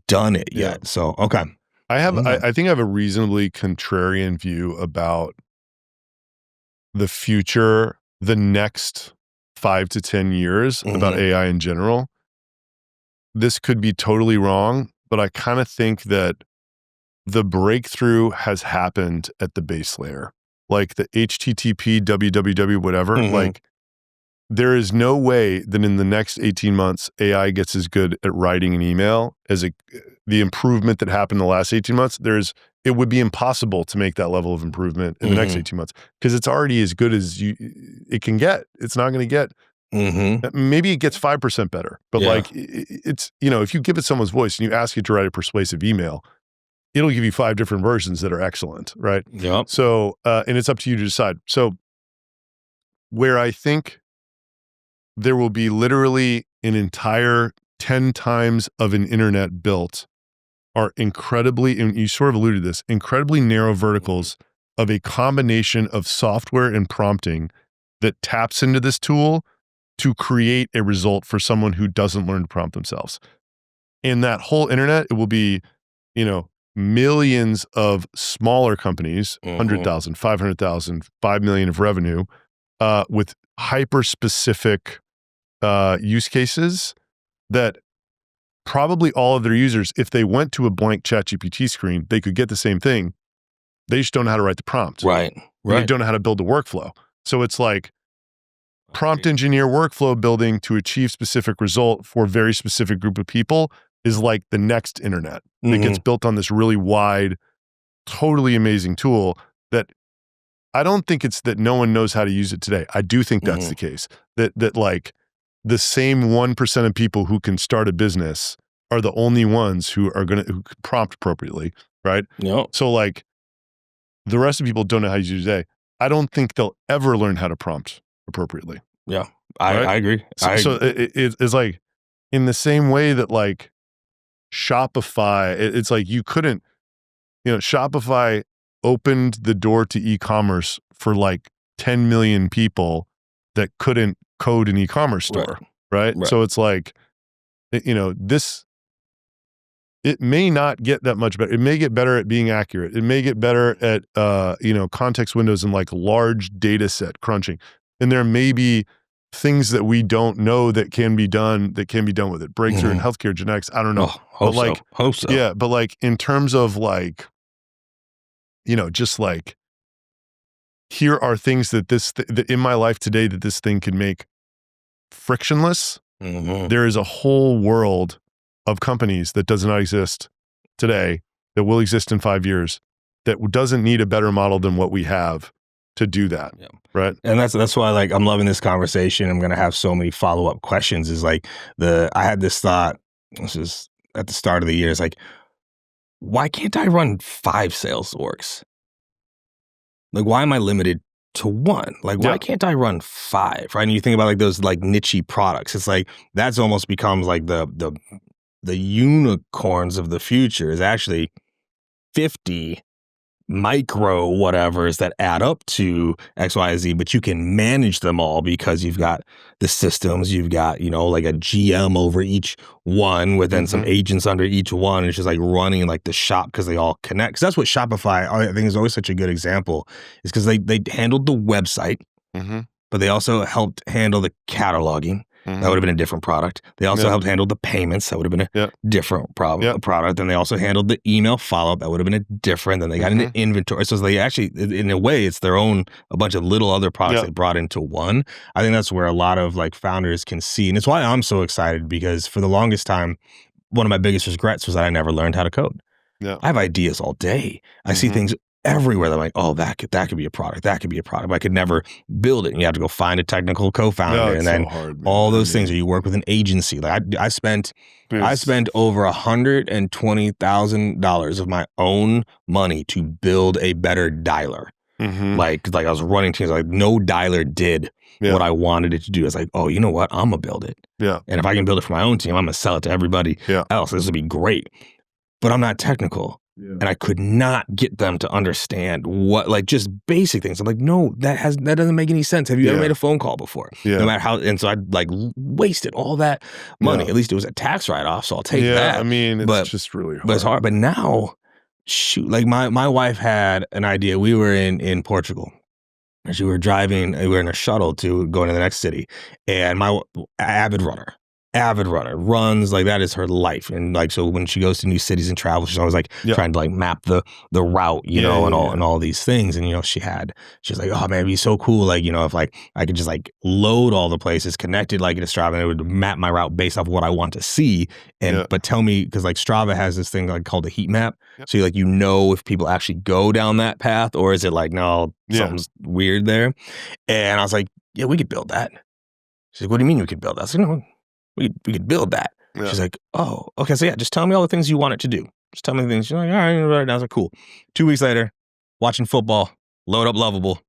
done it yet. So, okay. I think I have a reasonably contrarian view about the future, the next 5 to 10 years about AI in general. This could be totally wrong, but I kind of think that the breakthrough has happened at the base layer, like the HTTP, www, whatever. Like, there is no way that in the next 18 months, AI gets as good at writing an email as the improvement that happened in the last 18 months. It would be impossible to make that level of improvement in the next 18 months because it's already as good as it can get. It's not going to get, maybe it gets 5% better, but like it's, if you give it someone's voice and you ask it to write a persuasive email, it'll give you 5 different versions that are excellent, right? Yep. So, and it's up to you to decide. So where I think there will be literally an entire 10 times of an internet built are incredibly, and you sort of alluded to this, incredibly narrow verticals of a combination of software and prompting that taps into this tool to create a result for someone who doesn't learn to prompt themselves. In that whole internet, it will be, millions of smaller companies, 100,000, 500,000, 5 million of revenue, with hyper-specific use cases that probably all of their users, if they went to a blank ChatGPT screen, they could get the same thing. They just don't know how to write the prompt. Right. They don't know how to build the workflow. So it's like prompt engineer workflow building to achieve specific result for a very specific group of people is like the next internet. It gets built on this really wide, totally amazing tool that I don't think it's that no one knows how to use it today. I do think that's the case. That like the same 1% of people who can start a business are the only ones who can prompt appropriately, right? Yep. So like the rest of people don't know how to use it today. I don't think they'll ever learn how to prompt appropriately. Yeah, I agree. So it's like in the same way that like Shopify, it's like you couldn't, Shopify opened the door to e-commerce for like 10 million people that couldn't code an e-commerce store, right? So it's like, this, it may not get that much better. It may get better at being accurate. It may get better at, context windows and like large data set crunching. And there may be things that we don't know that can be done with it. Breakthrough in healthcare, genetics, I don't know. Hope so. Yeah, but like in terms of like, just like, here are things that that in my life today that this thing can make frictionless. There is a whole world of companies that does not exist today that will exist in 5 years that doesn't need a better model than what we have to do that. Yeah. Right. And that's why like I'm loving this conversation. I'm going to have so many follow-up questions is like I had this thought, this is at the start of the year. It's like, why can't I run 5 sales orgs? Like, why am I limited to 1? Like, why can't I run 5? Right. And you think about like those like niche products. It's like, that's almost becomes like the unicorns of the future is actually 50 micro whatevers that add up to X, Y, Z, but you can manage them all because you've got the systems, you've got, like a GM over each one with then some agents under each one. It's just like running like the shop because they all connect. Because that's what Shopify, I think, is always such a good example, is because they handled the website, but they also helped handle the cataloging. That would have been a different product. They also helped handle the payments. That would have been a different product. And they also handled the email follow-up. That would have been a different. Then they got into inventory. So they actually, in a way, it's their own, a bunch of little other products they brought into one. I think that's where a lot of like founders can see. And it's why I'm so excited, because for the longest time, one of my biggest regrets was that I never learned how to code. I have ideas all day. I see things everywhere. I'm like, oh, that could be a product. That could be a product. But I could never build it. And you have to go find a technical co-founder, and then so hard, all those things. Or you work with an agency. Like I spent over $120,000 of my own money to build a better dialer. Like I was running teams. Like no dialer did what I wanted it to do. I was like, oh, you know what? I'm gonna build it. And if I can build it for my own team, I'm gonna sell it to everybody else. This would be great. But I'm not technical. And I could not get them to understand what, like, just basic things. I'm like, no, that doesn't make any sense. Have you ever made a phone call before? No matter how, and so I like wasted all that money. At least it was a tax write-off, so I'll take that. I mean, it's just really hard. But it's hard. But now, shoot, like my wife had an idea. We were in Portugal. And we were in a shuttle to go into the next city. And my avid runner, runs, like that is her life. And like, so when she goes to new cities and travels, she's always like trying to like map the route, and all these things. And, she's like, oh man, it'd be so cool. Like, if like I could just like load all the places connected, like to Strava, and it would map my route based off what I want to see. And, but tell me, cause like Strava has this thing like called a heat map. So like, if people actually go down that path, or is it like, no, something's weird there. And I was like, yeah, we could build that. She's like, what do you mean we could build that? I was like, no. We could build that. She's like, oh, okay. So yeah, just tell me all the things you want it to do. Just tell me the things. She's like, all right, write it down. I was like, cool. 2 weeks later, watching football, load up Lovable.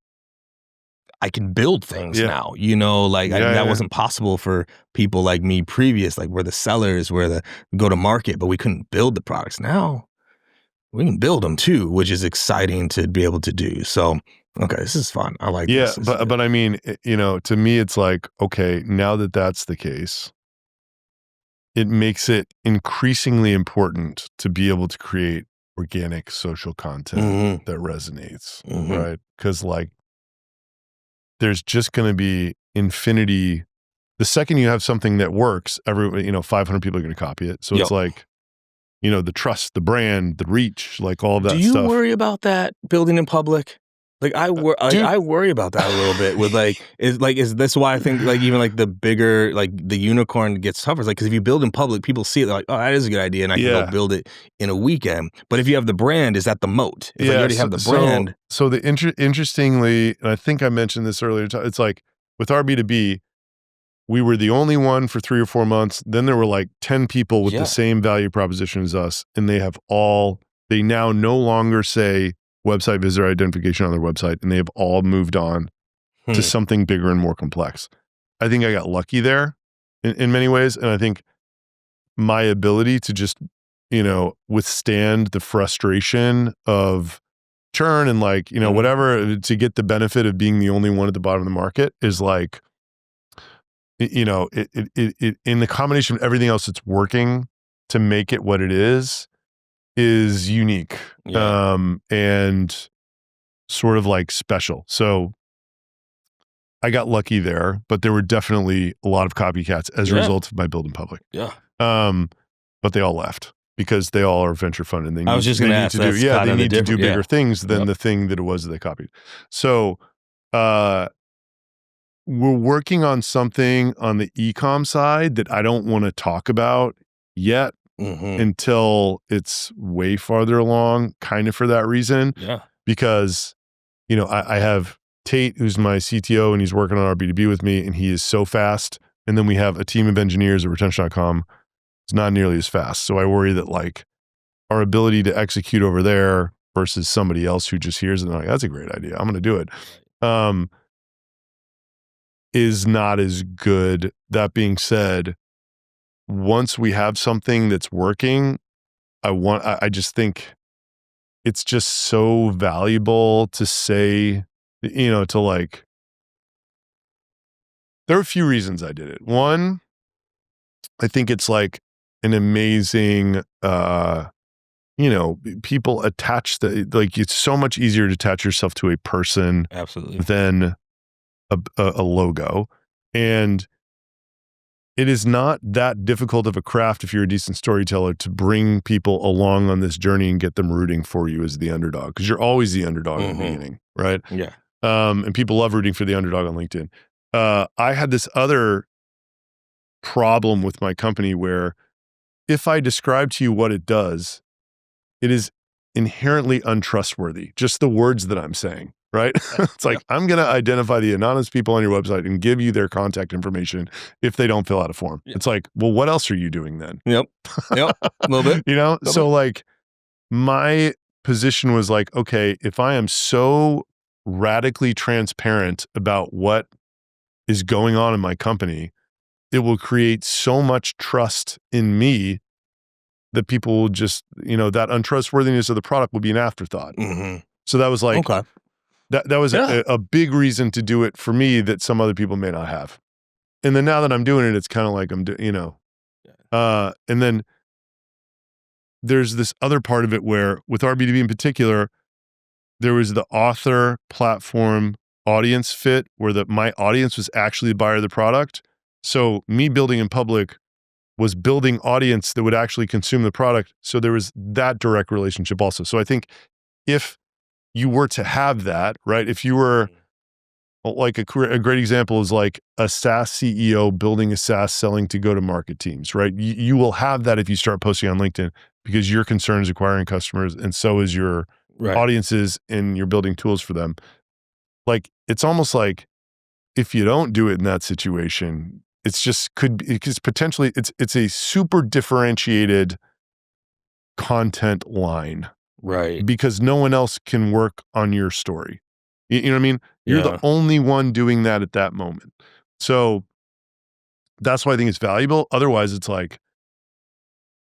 I can build things now, that wasn't possible for people like me previous, like we're the sellers, we're the go to market, but we couldn't build the products. Now we can build them too, which is exciting to be able to do. So Okay, this is fun. I like Yeah, this. but I mean, to me, it's like, okay, now that that's the case, it makes it increasingly important to be able to create organic social content that resonates, right? Because like, there's just going to be infinity. The second you have something that works, 500 people are going to copy it. So it's like, the trust, the brand, the reach, like all of that Do you stuff. worry about that building in public? Like I Dude. I worry about that a little bit with is this why I think like even like the bigger like the unicorn gets tougher? It's like because if you build in public, people see it, they're like, oh, that is a good idea, and I can go build it in a weekend. But if you have the brand, is that the moat? It's like you already have the brand. So interestingly, and I think I mentioned this earlier, it's like with our B2B, we were the only one for 3 or 4 months. Then there were like 10 people with the same value proposition as us, and they now no longer say website visitor identification on their website, and they have all moved on to something bigger and more complex. I think I got lucky there in many ways, and I think my ability to just, withstand the frustration of churn and like, whatever, to get the benefit of being the only one at the bottom of the market is like, it in the combination of everything else that's working to make it what it is unique. And sort of like special. So I got lucky there, but there were definitely a lot of copycats as a result of my build in public. But they all left because they all are venture funded. And I was just going to ask, they need to do bigger things than the thing that it was that they copied. So, we're working on something on the e-com side that I don't want to talk about yet until it's way farther along, kind of for that reason. Because, I have Tate, who's my CTO, and he's working on our B2B with me, and he is so fast. And then we have a team of engineers at retention.com. It's not nearly as fast. So I worry that like our ability to execute over there versus somebody else who just hears it and they're like, that's a great idea, I'm going to do it. Is not as good. That being said, once we have something that's working, I just think it's just so valuable to say, to like, there are a few reasons I did it. One, I think it's like an amazing, people attach it's so much easier to attach yourself to a person than a logo. And it is not that difficult of a craft if you're a decent storyteller to bring people along on this journey and get them rooting for you as the underdog, because you're always the underdog in the beginning, right? And people love rooting for the underdog on LinkedIn. I had this other problem with my company where if I describe to you what it does, it is inherently untrustworthy, just the words that I'm saying. Right? It's like, I'm going to identify the anonymous people on your website and give you their contact information if they don't fill out a form. It's like, well, what else are you doing then? A little bit. So like my position was like, okay, if I am so radically transparent about what is going on in my company, it will create so much trust in me that people will just, that untrustworthiness of the product will be an afterthought. So that was like, That was a big reason to do it for me that some other people may not have. And then now that I'm doing it, it's kind of like I'm doing, and then there's this other part of it where with our B2B in particular, there was the author platform audience fit where my audience was actually the buyer of the product. So me building in public was building audience that would actually consume the product. So there was that direct relationship also. So I think if you were to have that, right? If you were like a great example is like a SaaS CEO building a SaaS selling to go-to-market teams, right? You will have that if you start posting on LinkedIn because your concern is acquiring customers and so is your audiences and you're building tools for them. Like, it's almost like if you don't do it in that situation, it's just because potentially it's a super differentiated content line. Right. Because no one else can work on your story. You know what I mean? You're the only one doing that at that moment. So that's why I think it's valuable. Otherwise, it's like,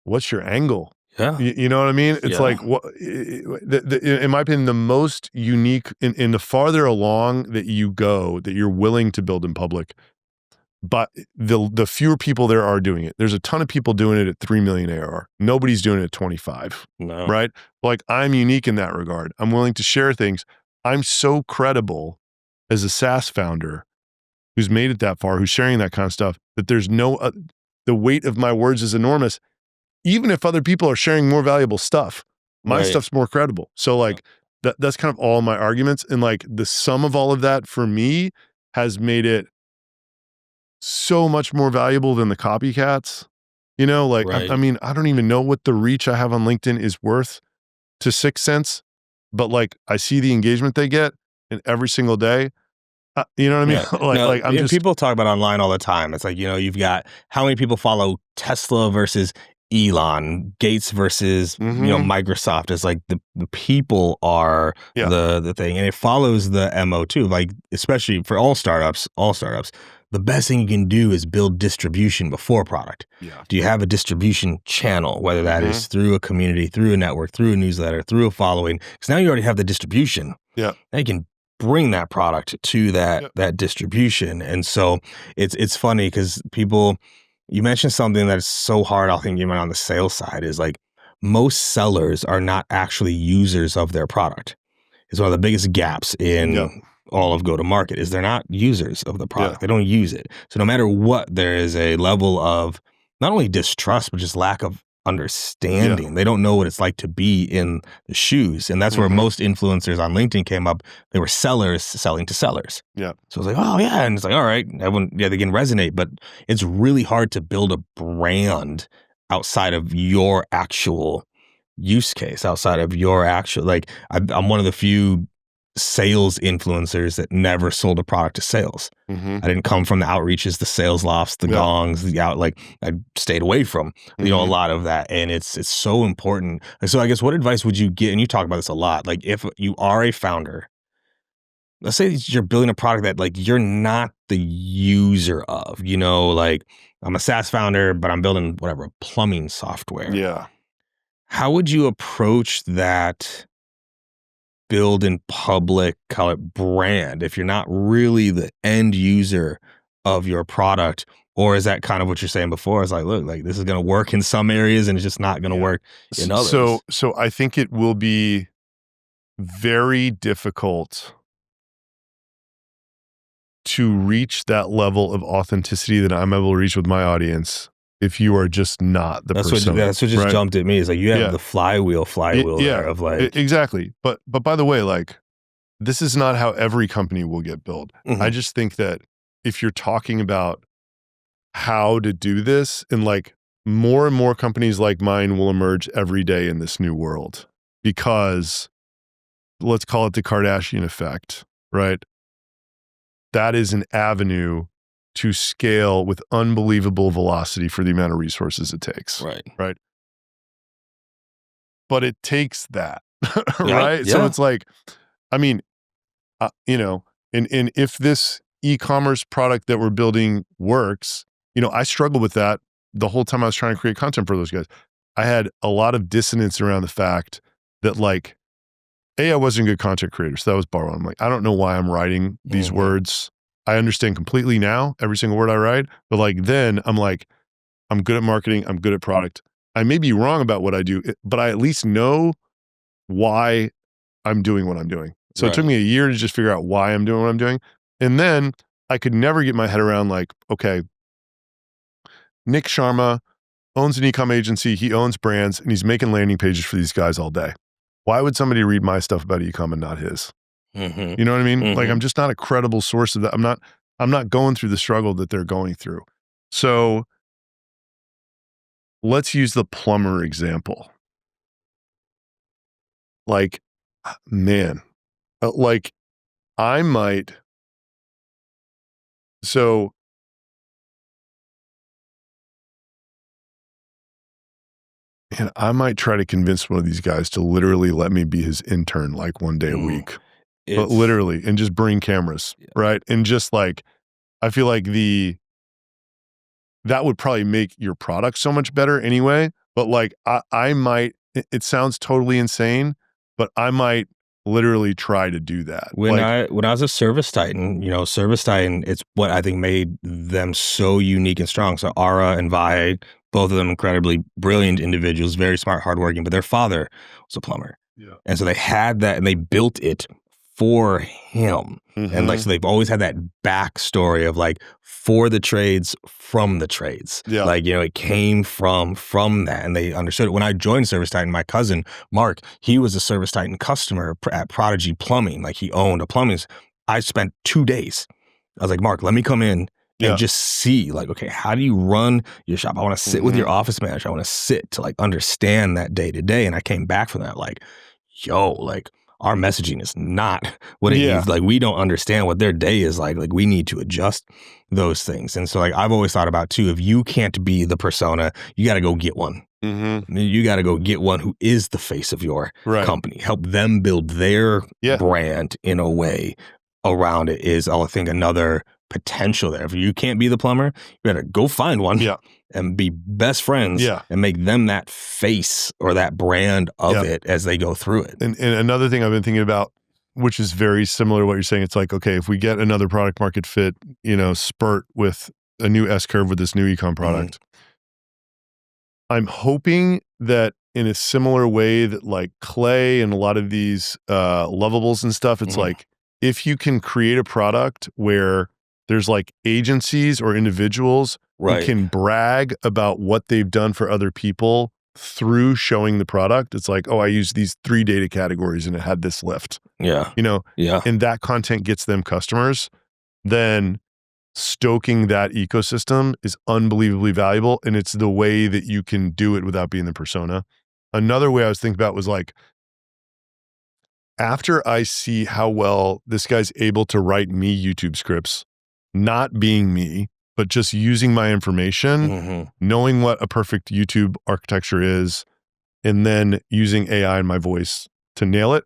what's your angle? Yeah. You know what I mean? It's Yeah. like, what, in my opinion, the most unique, in the farther along that you go, that you're willing to build in public, but the fewer people there are doing it. There's a ton of people doing it at 3 million ARR. Nobody's doing it at 25, No. right? Like, I'm unique in that regard. I'm willing to share things. I'm so credible as a SaaS founder who's made it that far, who's sharing that kind of stuff, that there's no, the weight of my words is enormous. Even if other people are sharing more valuable stuff, my Right. stuff's more credible. So like that's kind of all my arguments. And like the sum of all of that for me has made it so much more valuable than the copycats. You know, like, Right. I mean, I don't even know what the reach I have on LinkedIn is worth to 6 cents, but like I see the engagement they get, and every single day, you know what I mean? Yeah. No, like I'm and just, people talk about online all the time. It's like, you've got how many people follow Tesla versus Elon, Gates versus, Mhm. Microsoft. It's like the people are Yeah. the thing. And it follows the MO too. Like, especially for all startups, the best thing you can do is build distribution before product. Yeah. Do you have a distribution channel, whether that is through a community, through a network, through a newsletter, through a following? Because now you already have the distribution. Yeah. Now you can bring that product to that distribution. And so it's funny because you mentioned something that's so hard, I think, even on the sales side, is like most sellers are not actually users of their product. It's one of the biggest gaps in all of go-to-market is they're not users of the product. They don't use it. So no matter what, there is a level of not only distrust, but just lack of understanding. They don't know what it's like to be in the shoes. And that's where most influencers on LinkedIn came up. They were sellers selling to sellers. Yeah. So it's like, oh yeah. And it's like, all right, everyone, they can resonate, but it's really hard to build a brand outside of your actual use case, outside of your actual, like, I'm one of the few sales influencers that never sold a product to sales. I didn't come from the outreaches, the sales lofts, the gongs, like I stayed away from, a lot of that. And it's so important. So I guess what advice would you get? And you talk about this a lot. Like, if you are a founder, let's say you're building a product that like you're not the user of, like I'm a SaaS founder, but I'm building whatever, plumbing software. Yeah. How would you approach that build in public, call it brand, if you're not really the end user of your product? Or is that kind of what you're saying before? It's like, look, like this is going to work in some areas and it's just not going to work in others. So I think it will be very difficult to reach that level of authenticity that I'm able to reach with my audience if you are just not the persona. That's what just jumped at me. Is like you have the flywheel there of like exactly. But by the way, like this is not how every company will get built. I just think that if you're talking about how to do this, and like more and more companies like mine will emerge every day in this new world, because let's call it the Kardashian effect, right? That is an avenue to scale with unbelievable velocity for the amount of resources it takes. Right. But it takes that, right? So it's like, I mean, and if this e-commerce product that we're building works, I struggled with that the whole time I was trying to create content for those guys. I had a lot of dissonance around the fact that like, I wasn't a good content creator. So that was borrowed. I'm like, I don't know why I'm writing these words. I understand completely now, every single word I write. But like, then I'm like, I'm good at marketing. I'm good at product. I may be wrong about what I do, but I at least know why I'm doing what I'm doing. So it took me a year to just figure out why I'm doing what I'm doing. And then I could never get my head around like, okay, Nick Sharma owns an e-com agency. He owns brands and he's making landing pages for these guys all day. Why would somebody read my stuff about e-com and not his? You know what I mean? Like, I'm just not a credible source of that. I'm not going through the struggle that they're going through. So let's use the plumber example. Like, man, like I might, so and I might try to convince one of these guys to literally let me be his intern like one day a week, but literally, and just bring cameras, right? And just like, I feel like that would probably make your product so much better anyway, but like I might, it sounds totally insane, but I might literally try to do that. When I was a Service Titan, Service Titan, it's what I think made them so unique and strong. So Ara and Vi, both of them incredibly brilliant individuals, very smart, hardworking, but their father was a plumber. Yeah. And so they had that and they built it for him. And like, so they've always had that backstory of like, for the trades, from the trades. Yeah. Like, it came from that, and they understood it. When I joined Service Titan, my cousin, Mark, he was a Service Titan customer at Prodigy Plumbing. Like, he owned a plumbing. I spent 2 days. I was like, Mark, let me come in and just see, like, okay, how do you run your shop? I want to sit with your office manager. I want to sit to like understand that day to day. And I came back from that like, yo, like, our messaging is not what it needs. Like, we don't understand what their day is like. Like, we need to adjust those things. And so, like, I've always thought about, too, if you can't be the persona, you got to go get one. You got to go get one who is the face of your company. Help them build their brand in a way around it is, I think, another potential there. If you can't be the plumber, you got to go find one. And be best friends and make them that face or that brand of it as they go through it. And another thing I've been thinking about, which is very similar to what you're saying, it's like, okay, if we get another product market fit, spurt with a new S-curve with this new ecom product, I'm hoping that in a similar way that like Clay and a lot of these lovables and stuff, it's like, if you can create a product where there's like agencies or individuals who can brag about what they've done for other people through showing the product. It's like, oh, I used these 3 data categories and it had this lift. And that content gets them customers. Then stoking that ecosystem is unbelievably valuable. And it's the way that you can do it without being the persona. Another way I was thinking about was like, after I see how well this guy's able to write me YouTube scripts, not being me, but just using my information, knowing what a perfect YouTube architecture is, and then using AI and my voice to nail it.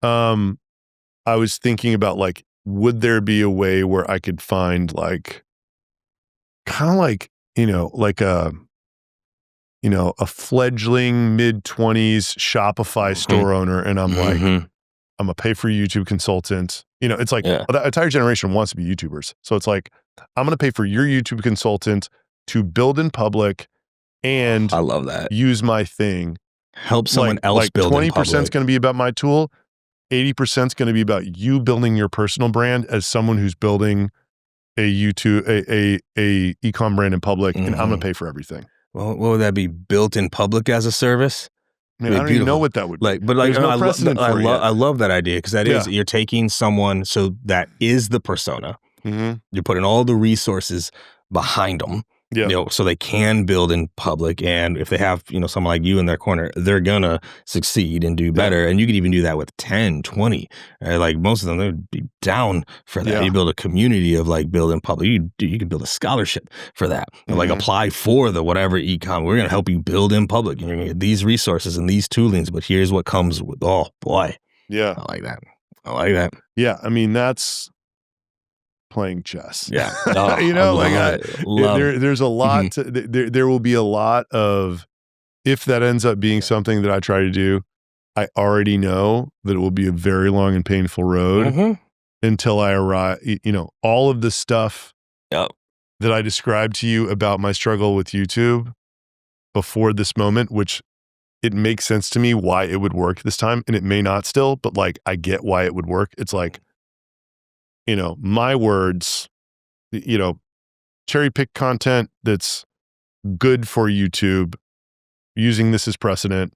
I was thinking about like, would there be a way where I could find like, kind of like, like a fledgling mid-20s Shopify store owner, and I'm like, I'm gonna pay for a YouTube consultant. It's like the entire generation wants to be YouTubers. So it's like, I'm gonna pay for your YouTube consultant to build in public and I love that. Use my thing. Help someone else build in public. 20% is gonna be about my tool. 80% is gonna be about you building your personal brand as someone who's building a YouTube, a e-com brand in public, and I'm gonna pay for everything. Well, what would that be? Built in public as a service? I don't even know what that would be. I love that idea, because that is, you're taking someone, so that is the persona. You're putting all the resources behind them, so they can build in public. And if they have, someone like you in their corner, they're gonna succeed and do better. And you could even do that with 10, 20. Like most of them, they'd be down for that. You build a community of like building public. You could build a scholarship for that. Like apply for the whatever ecom. We're gonna help you build in public. You're gonna get these resources and these toolings, but here's what comes with. Oh boy, I like that. Yeah, I mean, that's playing chess. Yeah. There's a lot to, there will be a lot of, if that ends up being something that I try to do, I already know that it will be a very long and painful road until I arrive. All of the stuff that I described to you about my struggle with YouTube before this moment, which it makes sense to me why it would work this time, and it may not still, but like, I get why it would work. It's like, my words, cherry pick content that's good for YouTube, using this as precedent,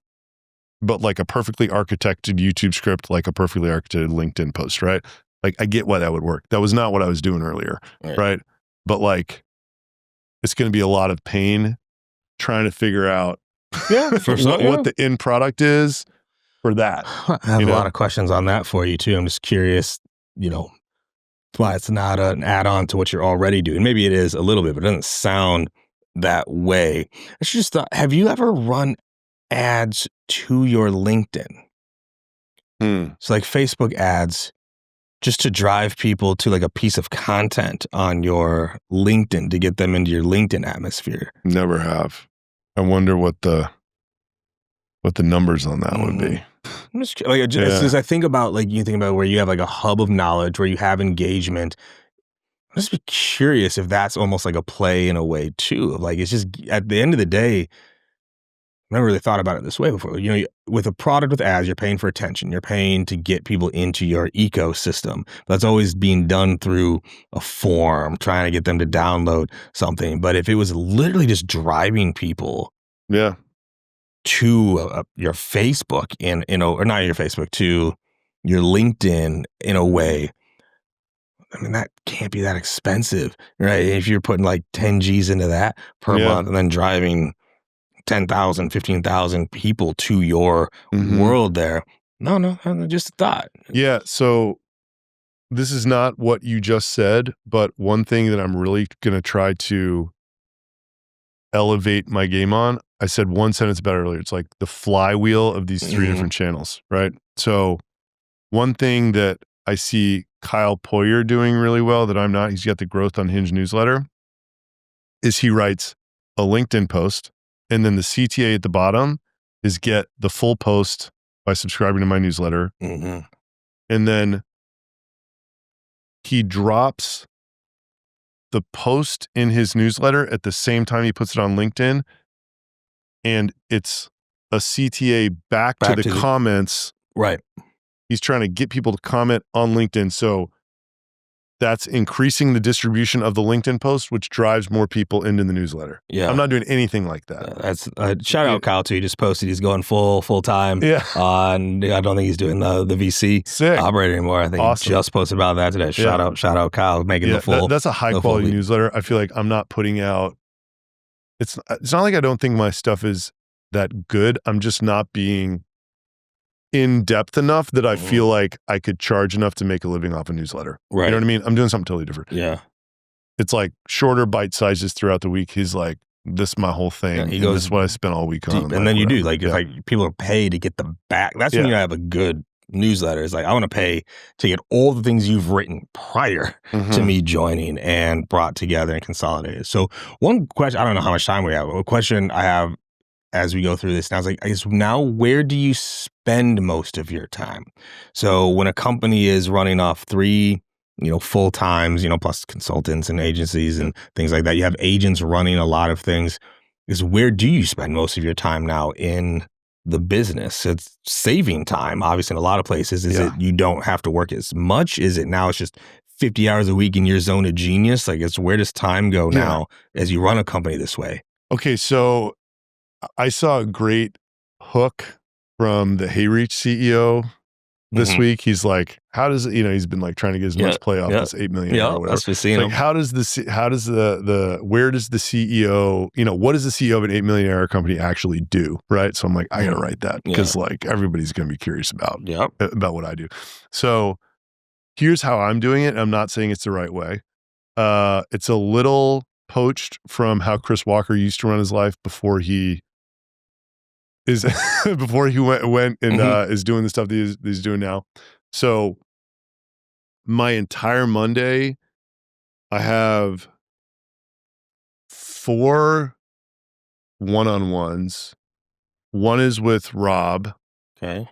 but like a perfectly architected YouTube script, like a perfectly architected LinkedIn post, right? Like, I get why that would work. That was not what I was doing earlier, right? But like, it's going to be a lot of pain trying to figure out what the end product is for that. I have a lot of questions on that for you too. I'm just curious, why it's not an add-on to what you're already doing. Maybe it is a little bit, but it doesn't sound that way. I just thought, have you ever run ads to your LinkedIn? So like Facebook ads, just to drive people to like a piece of content on your LinkedIn to get them into your LinkedIn atmosphere. Never have. I wonder what the numbers on that would be. I'm just like, as I think about, like, you think about where you have like a hub of knowledge, where you have engagement. I'm just be curious if that's almost like a play in a way too. Of like, it's just at the end of the day, I never really thought about it this way before. With a product with ads, you're paying for attention. You're paying to get people into your ecosystem. That's always being done through a form, trying to get them to download something. But if it was literally just driving people Yeah. to your Facebook or not your Facebook, to your LinkedIn in a way, I mean, that can't be that expensive, right? If you're putting like 10 G's into that per month and then driving 10,000, 15,000 people to your world there. No, just a thought. Yeah. So this is not what you just said, but one thing that I'm really going to try to elevate my game on, I said one sentence about it earlier. It's like the flywheel of these three different channels, right? So one thing that I see Kyle Poyer doing really well that I'm not, he's got the Growth on Hinge newsletter, is he writes a LinkedIn post, and then the CTA at the bottom is get the full post by subscribing to my newsletter. And then he drops the post in his newsletter at the same time he puts it on LinkedIn. And it's a CTA back to the comments. Right. He's trying to get people to comment on LinkedIn. So that's increasing the distribution of the LinkedIn post, which drives more people into the newsletter. Yeah. I'm not doing anything like that. That's shout out Kyle too. He just posted he's going full time. Yeah. On I don't think he's doing the VC operator anymore. I think he just posted about that today. Shout out Kyle making the full. That's a high quality newsletter. I feel like I'm not putting out. It's not like I don't think my stuff is that good. I'm just not being in depth enough that I feel like I could charge enough to make a living off a newsletter. Right. You know what I mean? I'm doing something totally different. Yeah. It's like shorter bite sizes throughout the week. He's like, this is my whole thing. Yeah, and this is what I spent all week on. And then you do like, if like people are paid to get the back. That's when you have a good newsletter. It's like, I want to pay to get all the things you've written prior to me joining and brought together and consolidated. So one question, I don't know how much time we have. A question I have as we go through this now is like, I guess now, where do you spend most of your time? So when a company is running off 3, full times, plus consultants and agencies and things like that, you have agents running a lot of things. Is where do you spend most of your time now in the business? It's saving time, obviously, in a lot of places. Is it you don't have to work as much? Is it now it's just 50 hours a week in your zone of genius? Like, it's where does time go now as you run a company this way? Okay, so I saw a great hook from the HeyReach CEO this week. He's like, how does it, he's been like trying to get as much play off this 8 million or whatever. That's just seeing like, where does the CEO, what does the CEO of an 8 million ARR company actually do? Right. So I'm like, I got to write that because like everybody's going to be curious about what I do. So here's how I'm doing it. I'm not saying it's the right way. It's a little poached from how Chris Walker used to run his life before he is before he went and is doing the stuff that he's doing now. So my entire Monday, I have 4 one-on-ones. One is with Rob. Okay.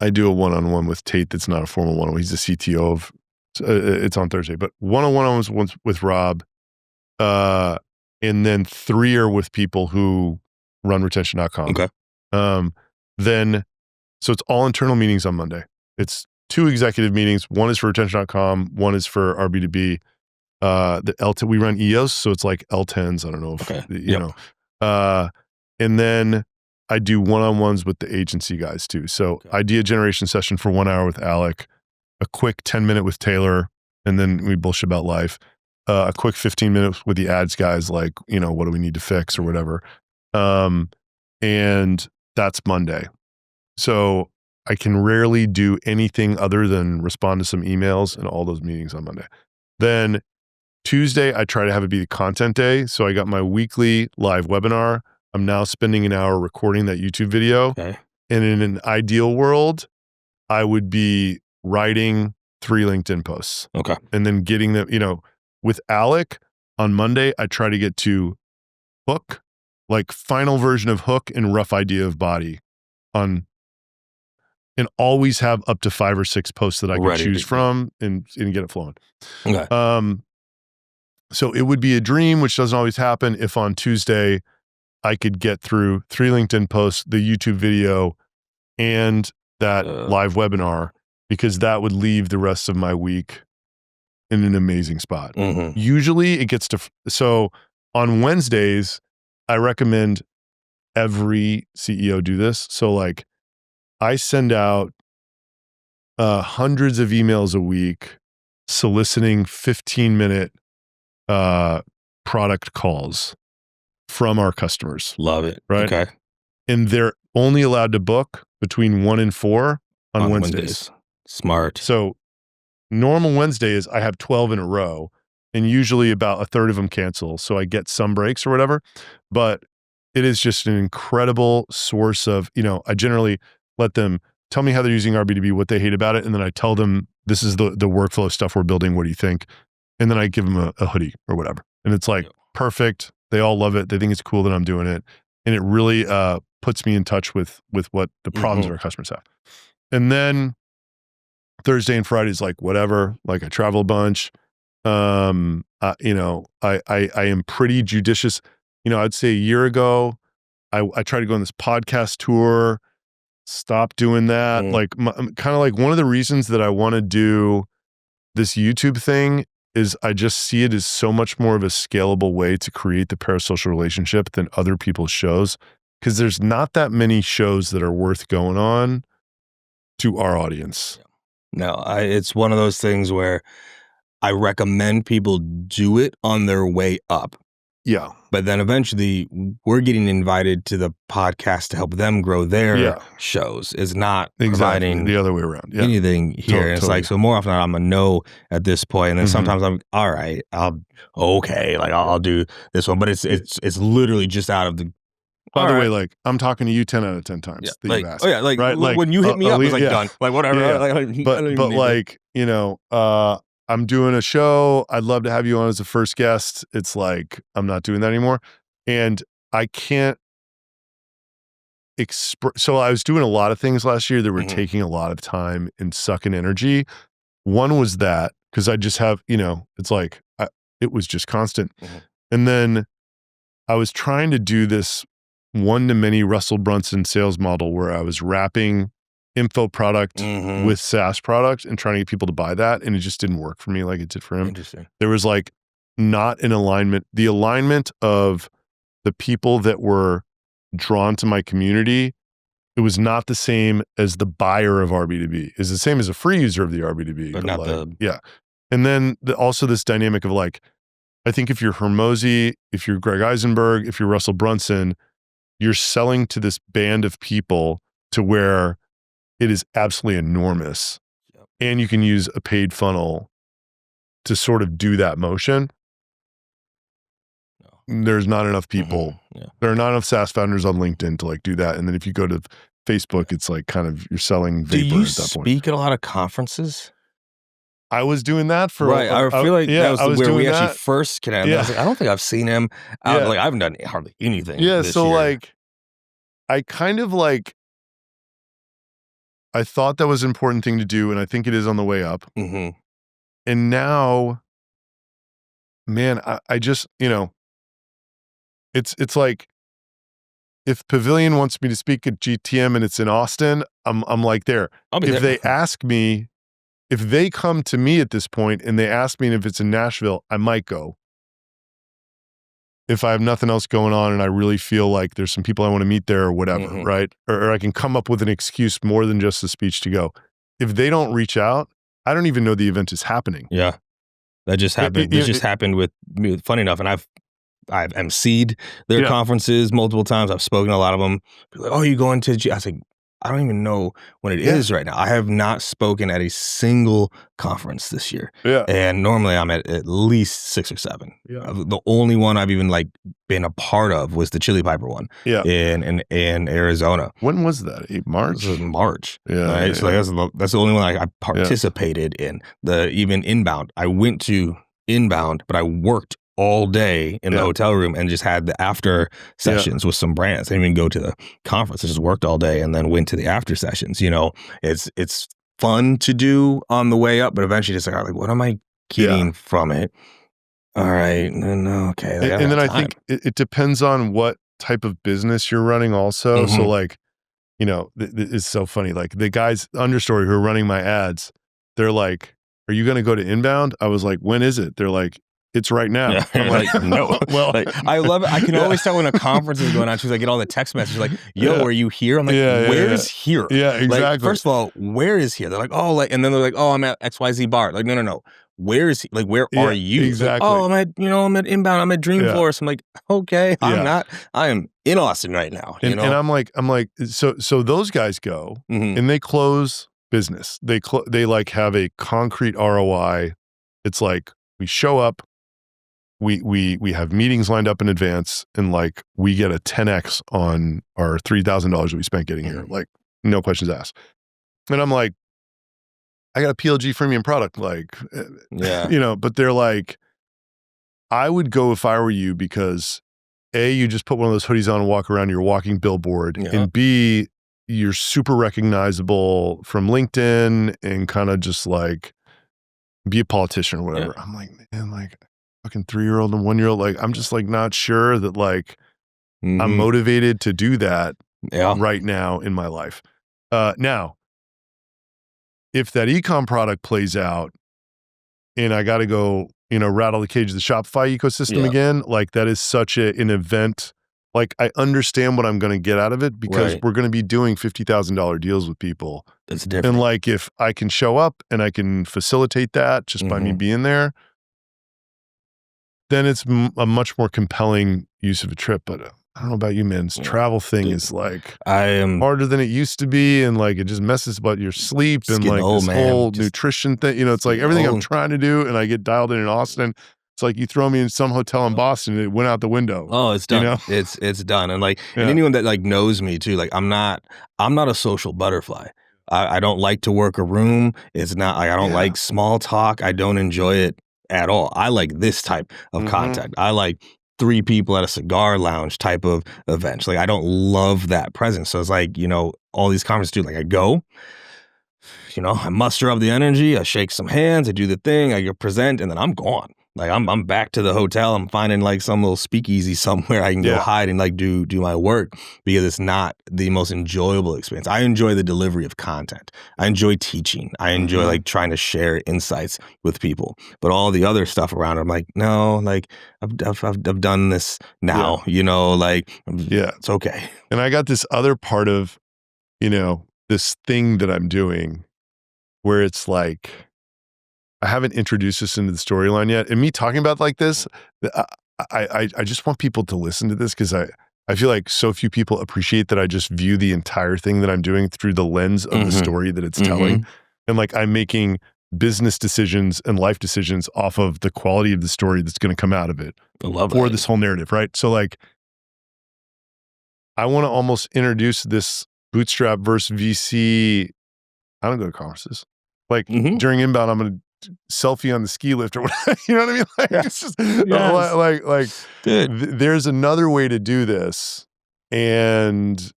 I do a one-on-one with Tate that's not a formal one-on-one. He's the CTO of, it's on Thursday, but one-on-one ones with Rob. And then 3 are with people who run retention.com. Okay. Then, so it's all internal meetings on Monday. It's 2 executive meetings. One is for retention.com. One is for our B2B. The L10, we run EOS, so it's like L10s. I don't know if, you know. And then I do one-on-ones with the agency guys too. So idea generation session for 1 hour with Alec, a quick 10-minute with Taylor, and then we bullshit about life. A quick 15 minutes with the ads guys, like, what do we need to fix or whatever. And that's Monday. So I can rarely do anything other than respond to some emails and all those meetings on Monday. Then Tuesday, I try to have it be the content day. So I got my weekly live webinar. I'm now spending an hour recording that YouTube video. Okay. And in an ideal world, I would be writing 3 LinkedIn posts. Okay. And then getting them, with Alec on Monday, I try to get to hook, like final version of hook and rough idea of body on, and always have up to 5 or 6 posts that I can choose from and get it flowing. Okay. So it would be a dream, which doesn't always happen, if on Tuesday I could get through 3 LinkedIn posts, the YouTube video, and that live webinar, because that would leave the rest of my week in an amazing spot. Usually it gets to, so on Wednesdays, I recommend every CEO do this. So like I send out hundreds of emails a week soliciting 15-minute product calls from our customers. Love it. Right. Okay. And they're only allowed to book between 1 and 4 on Wednesdays. Smart. So normal Wednesdays, I have 12 in a row, and usually about a third of them cancel. So I get some breaks or whatever, but it is just an incredible source of, I generally let them tell me how they're using RB2B, what they hate about it. And then I tell them, this is the workflow stuff we're building. What do you think? And then I give them a hoodie or whatever. And it's like, perfect. They all love it. They think it's cool that I'm doing it. And it really puts me in touch with what the problems our customers have. And then Thursday and Friday is like, whatever, like I travel a bunch. I am pretty judicious. I'd say a year ago, I tried to go on this podcast tour, stop doing that. Like kind of like one of the reasons that I want to do this YouTube thing is I just see it as so much more of a scalable way to create the parasocial relationship than other people's shows. Because there's not that many shows that are worth going on to our audience. No, it's one of those things where I recommend people do it on their way up. Yeah. But then eventually we're getting invited to the podcast to help them grow their shows. It's not providing the other way around. Anything here. And it's like, so more often than not, I'm a no at this point. And then sometimes I'm, all right, I'll do this one. But it's literally just out of the, by the way, like I'm talking to you 10 out of 10 times that like, you've asked. Oh yeah, like, right? Like when you hit me up, it's like done. Like whatever. Yeah. But like, I'm doing a show. I'd love to have you on as a first guest. It's like, I'm not doing that anymore. And I can't so I was doing a lot of things last year that were taking a lot of time and sucking energy. One was that, because I just have, it's like, it was just constant. And then I was trying to do this one-to-many Russell Brunson sales model where I was wrapping info product with SaaS product and trying to get people to buy that. And it just didn't work for me like it did for him. Interesting. There was like not an alignment. The alignment of the people that were drawn to my community, it was not the same as the buyer of RB2B. It's the same as a free user of the RB2B. But not like, yeah. And then also this dynamic of like, I think if you're Hormozy, if you're Greg Eisenberg, if you're Russell Brunson, you're selling to this band of people to where it is absolutely enormous. Yep. And you can use a paid funnel to sort of do that motion. No. There's not enough people. There are not enough SaaS founders on LinkedIn to like do that. And then if you go to Facebook, it's like kind of, you're selling vapor at that point. Do you speak at a lot of conferences? I was doing that for right. I feel like that was where we actually first connected. Yeah. I was like, I don't think I've seen him. Like I haven't done hardly anything. Yeah. This so year. like, I kind of like, I thought that was an important thing to do, and I think it is on the way up. And now, man, I just, it's like, if Pavilion wants me to speak at GTM and it's in Austin, I'm like there. If they ask me, if they come to me at this point and they ask me if it's in Nashville, I might go. If I have nothing else going on and I really feel like there's some people I want to meet there or whatever, right? Or I can come up with an excuse more than just a speech to go. If they don't reach out, I don't even know the event is happening. Yeah. That just happened. This just happened with me. Funny enough, and I've emceed their conferences multiple times. I've spoken to a lot of them. People are like, oh, you going to I was like, I don't even know when it is right now. I have not spoken at a single conference this year. Yeah. And normally I'm at least 6 or 7. Yeah. The only one I've even like been a part of was the Chili Piper one. Yeah. In Arizona. When was that? March? It was March. Yeah. Right? So that's the only one I participated in. Even Inbound. I went to Inbound, but I worked all day in the hotel room and just had the after sessions with some brands. I didn't even go to the conference. I just worked all day and then went to the after sessions. You know, it's fun to do on the way up, but eventually just like, what am I getting from it? All right. And okay. Like, and then I think it depends on what type of business you're running also. So like, you know, it's so funny. Like the guys understory who are running my ads, they're like, are you going to go to inbound? I was like, when is it? They're like, it's right now. Yeah. I'm like, no. Well, like, I love it. I can always tell when a conference is going on. She's like, get all the text messages like, yo, are you here? I'm like, where's here? Yeah, exactly. Like, first of all, where is here? They're like, oh, like, and then they're like, oh, I'm at XYZ bar. Like, no. Where is he? Like, where are you? Exactly. Like, oh, I'm at inbound. I'm at Dreamforce. I'm like, okay, I'm not. I am in Austin right now. And I'm like, so those guys go and they close business. They like have a concrete ROI. It's like we show up, we have meetings lined up in advance, and like we get a 10x on our $3,000 that we spent getting here. Like no questions asked. And I'm like, I got a PLG freemium product, like, you know, but they're like, I would go if I were you because A, you just put one of those hoodies on and walk around, you're a walking billboard, and B, you're super recognizable from LinkedIn and kind of just like be a politician or whatever. I'm like, man, like fucking 3-year-old and 1-year-old, like, I'm just like not sure that like I'm motivated to do that right now in my life. Now, if that ecom product plays out and I got to go, you know, rattle the cage of the Shopify ecosystem again, like that is such an event. Like I understand what I'm going to get out of it because we're going to be doing $50,000 deals with people. That's different. And like, if I can show up and I can facilitate that just by me being there, then it's a much more compelling use of a trip. But I don't know about you, man. This travel thing is like harder than it used to be, and like it just messes about your sleep and like this whole nutrition thing. You know, it's like everything I'm trying to do, and I get dialed in Austin. It's like you throw me in some hotel in Boston, and it went out the window. Oh, it's done. You know? It's done. And like and anyone that like knows me too, like I'm not a social butterfly. I don't like to work a room. It's not like I don't like small talk. I don't enjoy it at all. I like this type of contact. I like 3 people at a cigar lounge type of event. Like I don't love that presence. So it's like, you know, all these conferences do, like I go, you know, I muster up the energy, I shake some hands, I do the thing, I present, and then I'm gone. Like I'm back to the hotel. I'm finding like some little speakeasy somewhere I can go hide and like do my work, because it's not the most enjoyable experience. I enjoy the delivery of content. I enjoy teaching. I enjoy like trying to share insights with people. But all the other stuff around, I'm like, no, like I've done this now. You know, like it's okay. And I got this other part of, you know, this thing that I'm doing where it's like, I haven't introduced this into the storyline yet. And me talking about like this, I just want people to listen to this because I feel like so few people appreciate that I just view the entire thing that I'm doing through the lens of the story that it's telling. And like I'm making business decisions and life decisions off of the quality of the story that's going to come out of it for this whole narrative, right? So like, I want to almost introduce this bootstrap versus VC. I don't go to conferences. Like during inbound, I'm going to selfie on the ski lift or whatever. You know what I mean? Like it's just like there's another way to do this. And,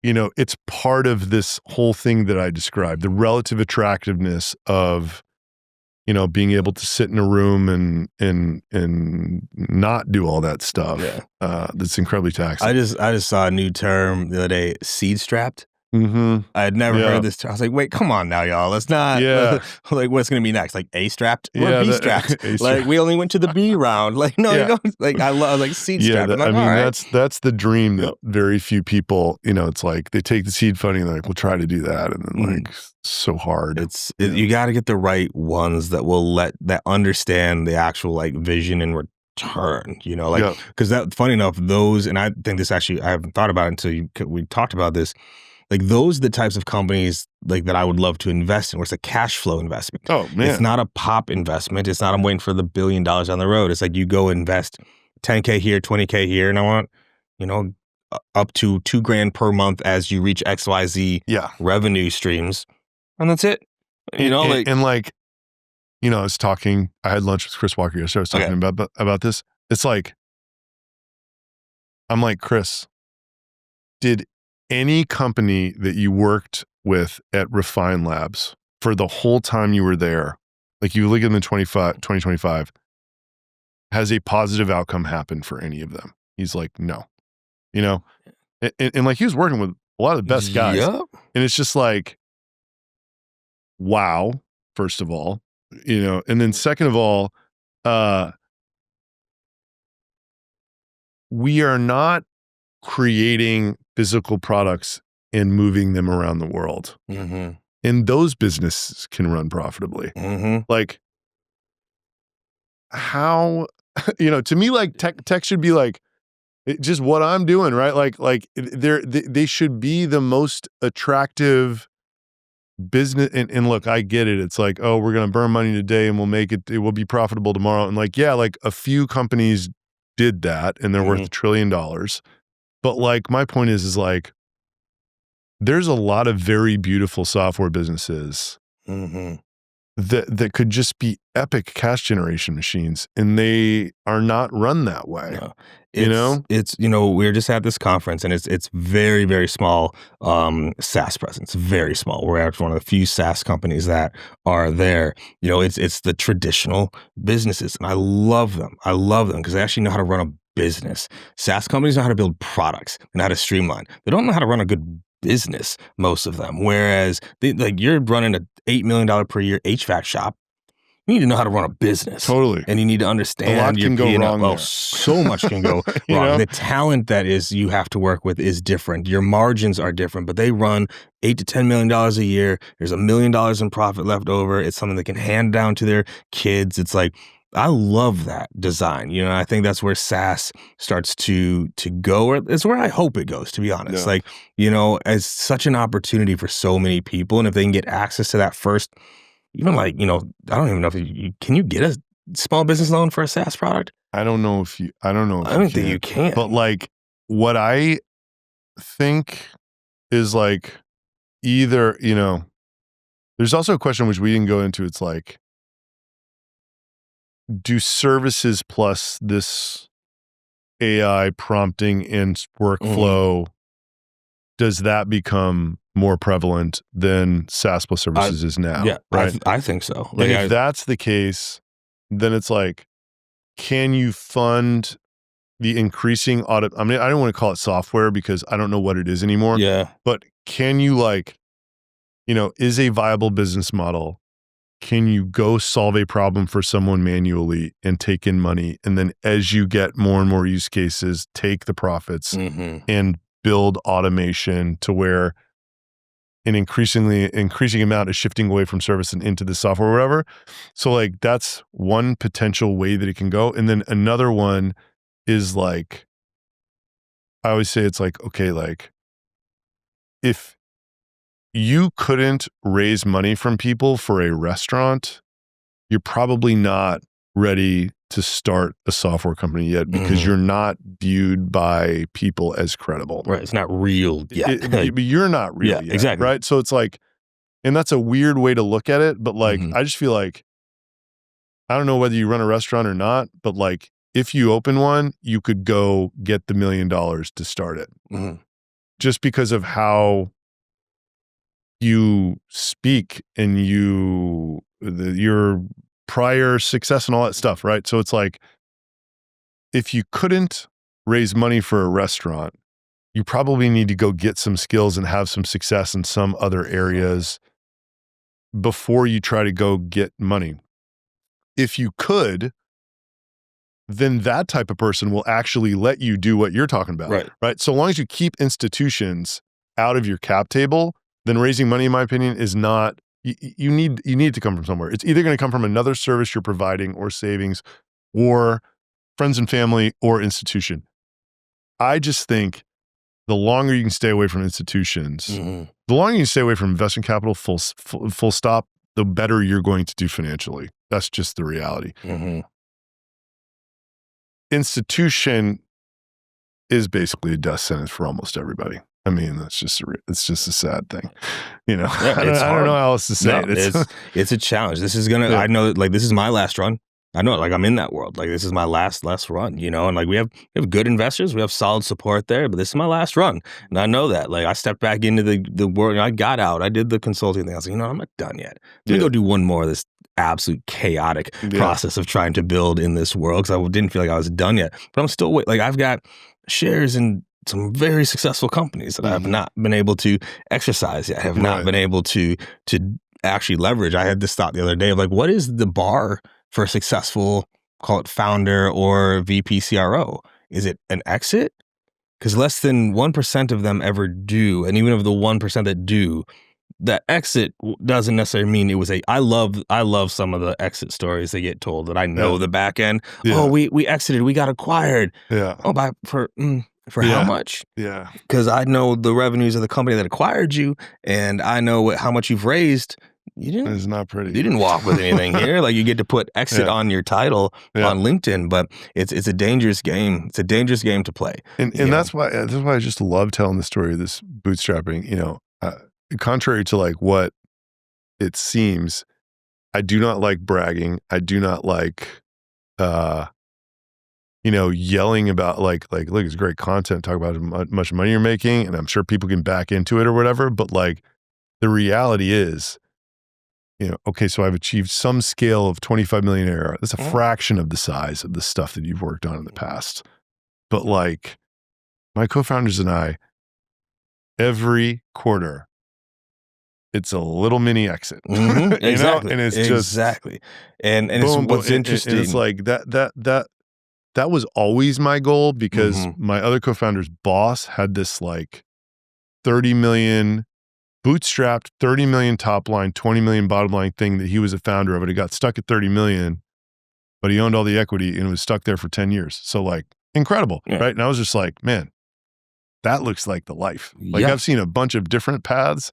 you know, it's part of this whole thing that I described, the relative attractiveness of, you know, being able to sit in a room and not do all that stuff. That's incredibly taxing. I just saw a new term the other day, seed strapped. I had never heard this term. I was like, wait, come on now, y'all. Let's not like what's gonna be next? Like A strapped? We're B strapped. Like we only went to the B round. Like, no, you don't like I love like seed strapped. Like, I mean, that's the dream that very few people, you know, it's like they take the seed funding and they're like, we'll try to do that. And then like so hard. You gotta get the right ones that will understand the actual like vision and return, you know, like because that funny enough, those, and I think this actually I haven't thought about it until we talked about this. Like those are the types of companies like that I would love to invest in, where it's a cash flow investment. Oh man. It's not a pop investment. It's not I'm waiting for the $1 billion on the road. It's like you go invest $10K here, $20K here, and I want, you know, up to $2,000 per month as you reach XYZ revenue streams. And that's it. You know, and like I had lunch with Chris Walker yesterday. I was talking about this. It's like, I'm like, Chris, did any company that you worked with at Refine Labs for the whole time you were there, like you look at the 2025, has a positive outcome happen for any of them? He's like, no, and like he was working with a lot of the best guys. Yep. And it's just like, wow, first of all, and then second of all, we are not creating physical products and moving them around the world. Mm-hmm. And those businesses can run profitably. Mm-hmm. Like how, to me, like tech should be like just what I'm doing, right? Like they should be the most attractive business. And look, I get it. It's like, oh, we're going to burn money today and it will be profitable tomorrow. And like, yeah, like a few companies did that and they're worth $1 trillion. But like, my point is like, there's a lot of very beautiful software businesses that could just be epic cash generation machines, and they are not run that way. No. It's we were just at this conference, and it's very, very small SaaS presence, very small. We're actually one of the few SaaS companies that are there. It's the traditional businesses, and I love them. I love them because they actually know how to run a business. SaaS companies know how to build products and how to streamline. They don't know how to run a good business, most of them. Whereas you're running a $8 million per year HVAC shop. You need to know how to run a business. Totally. And you need to understand a lot can go wrong there. So much can go wrong. The talent that you have to work with is different. Your margins are different, but they run $8 to $10 million a year. There's $1 million in profit left over. It's something they can hand down to their kids. It's like, I love that design. I think that's where SaaS starts to go, or it's where I hope it goes, to be honest. Yeah. As such an opportunity for so many people. And if they can get access to that first, even I don't even know if can you get a small business loan for a SaaS product? I don't know if I don't think you can. But like, what I think is like, either, there's also a question which we didn't go into. It's like, do services plus this AI prompting and workflow, does that become more prevalent than SaaS plus services is now? Yeah, right? I think so. And if that's the case, then it's like, can you fund the increasing audit? I mean, I don't want to call it software because I don't know what it is anymore. Yeah. But can you is a viable business model? Can you go solve a problem for someone manually and take in money? And then as you get more and more use cases, take the profits and build automation to where an increasing amount is shifting away from service and into the software or whatever. So like, that's one potential way that it can go. And then another one is like, I always say it's like, okay, like if you couldn't raise money from people for a restaurant, you're probably not ready to start a software company yet because you're not viewed by people as credible. Right. It's not real yet. But you're not real yet. Exactly. Right. So it's like, and that's a weird way to look at it. But like, I just feel like, I don't know whether you run a restaurant or not, but like, if you open one, you could go get the $1 million to start it. Just because of how you speak and your prior success and all that stuff, right? So it's like, if you couldn't raise money for a restaurant, you probably need to go get some skills and have some success in some other areas before you try to go get money. If you could, then that type of person will actually let you do what you're talking about, right? So long as you keep institutions out of your cap table, then raising money, in my opinion, is not, you need it to come from somewhere. It's either going to come from another service you're providing or savings or friends and family or institution. I just think the longer you can stay away from institutions, the longer you can stay away from investment capital, full stop, the better you're going to do financially. That's just the reality. Institution is basically a death sentence for almost everybody. I mean, it's just a sad thing, you know. Yeah, I don't know how else to say it. It's a challenge. This is gonna. Yeah. I know that, like, this is my last run. I know it. Like, I'm in that world. Like, this is my last run. You know, and like we have good investors. We have solid support there. But this is my last run, and I know that. Like, I stepped back into the world. And I got out. I did the consulting thing. I was like, I'm not done yet. Let me go do one more of this absolute chaotic process of trying to build in this world, because I didn't feel like I was done yet. But I'm still like, I've got shares in some very successful companies that I have not been able to exercise yet. I have not been able to actually leverage. I had this thought the other day of like, what is the bar for a successful, call it founder or VP CRO? Is it an exit? Because less than 1% of them ever do. And even of the 1% that do, that exit doesn't necessarily mean it was I love some of the exit stories they get told that I know the back end. Oh, we exited, we got acquired. Oh, for how much? Yeah. Because I know the revenues of the company that acquired you, and I know how much you've raised. It's not pretty. You didn't walk with anything here. Like, you get to put exit on your title on LinkedIn, but it's a dangerous game. It's a dangerous game to play. And that's why I just love telling the story of this bootstrapping. You know, contrary to like what it seems, I do not like bragging. I do not like, yelling about like, look, it's great content. Talk about how much money you're making, and I'm sure people can back into it or whatever. But like, the reality is, okay, so I've achieved some scale of 25 million ARR. That's a fraction of the size of the stuff that you've worked on in the past. But like, my co-founders and I, every quarter, it's a little mini exit. Exactly. And it's just exactly. And boom, it's boom, what's interesting. And it's like that was always my goal, because my other co-founder's boss had this like 30 million bootstrapped, 30 million top line, 20 million bottom line thing that he was a founder of. It got stuck at 30 million, but he owned all the equity and it was stuck there for 10 years. So like, incredible, right? And I was just like, man, that looks like the life. Like, I've seen a bunch of different paths,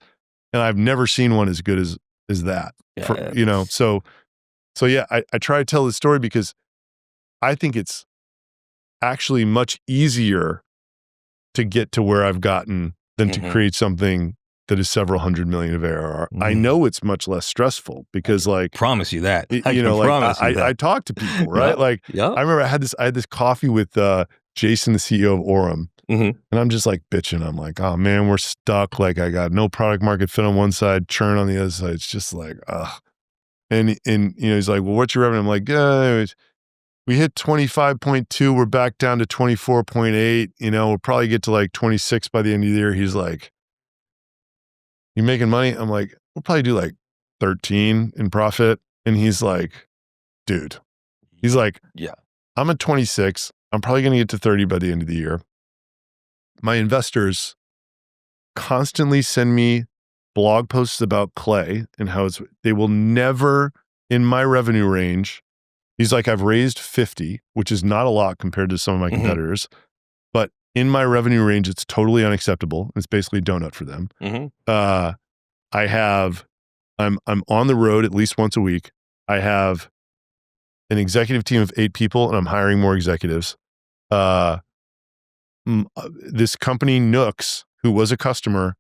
and I've never seen one as good as that. So yeah, I try to tell this story because I think it's actually much easier to get to where I've gotten than to create something that is several hundred million of ARR. I know it's much less stressful because, like, promise you that. I talk to people, right? I remember I had this coffee with Jason, the CEO of Orem, and I'm just like bitching. I'm like, oh man, we're stuck. Like, I got no product market fit on one side, churn on the other side. It's just like, ugh. And he's like, well, what's your revenue? I'm like, we hit 25.2. We're back down to 24.8. We'll probably get to like 26 by the end of the year. He's like, you making money? I'm like, we'll probably do like 13 in profit. And he's like, dude, I'm at 26. I'm probably going to get to 30 by the end of the year. My investors constantly send me blog posts about Clay and how they will never, in my revenue range. He's like, I've raised 50, which is not a lot compared to some of my competitors, but in my revenue range, it's totally unacceptable. It's basically a donut for them. I'm on the road at least once a week. I have an executive team of 8 people, and I'm hiring more executives. This company, Nooks, who was a customer,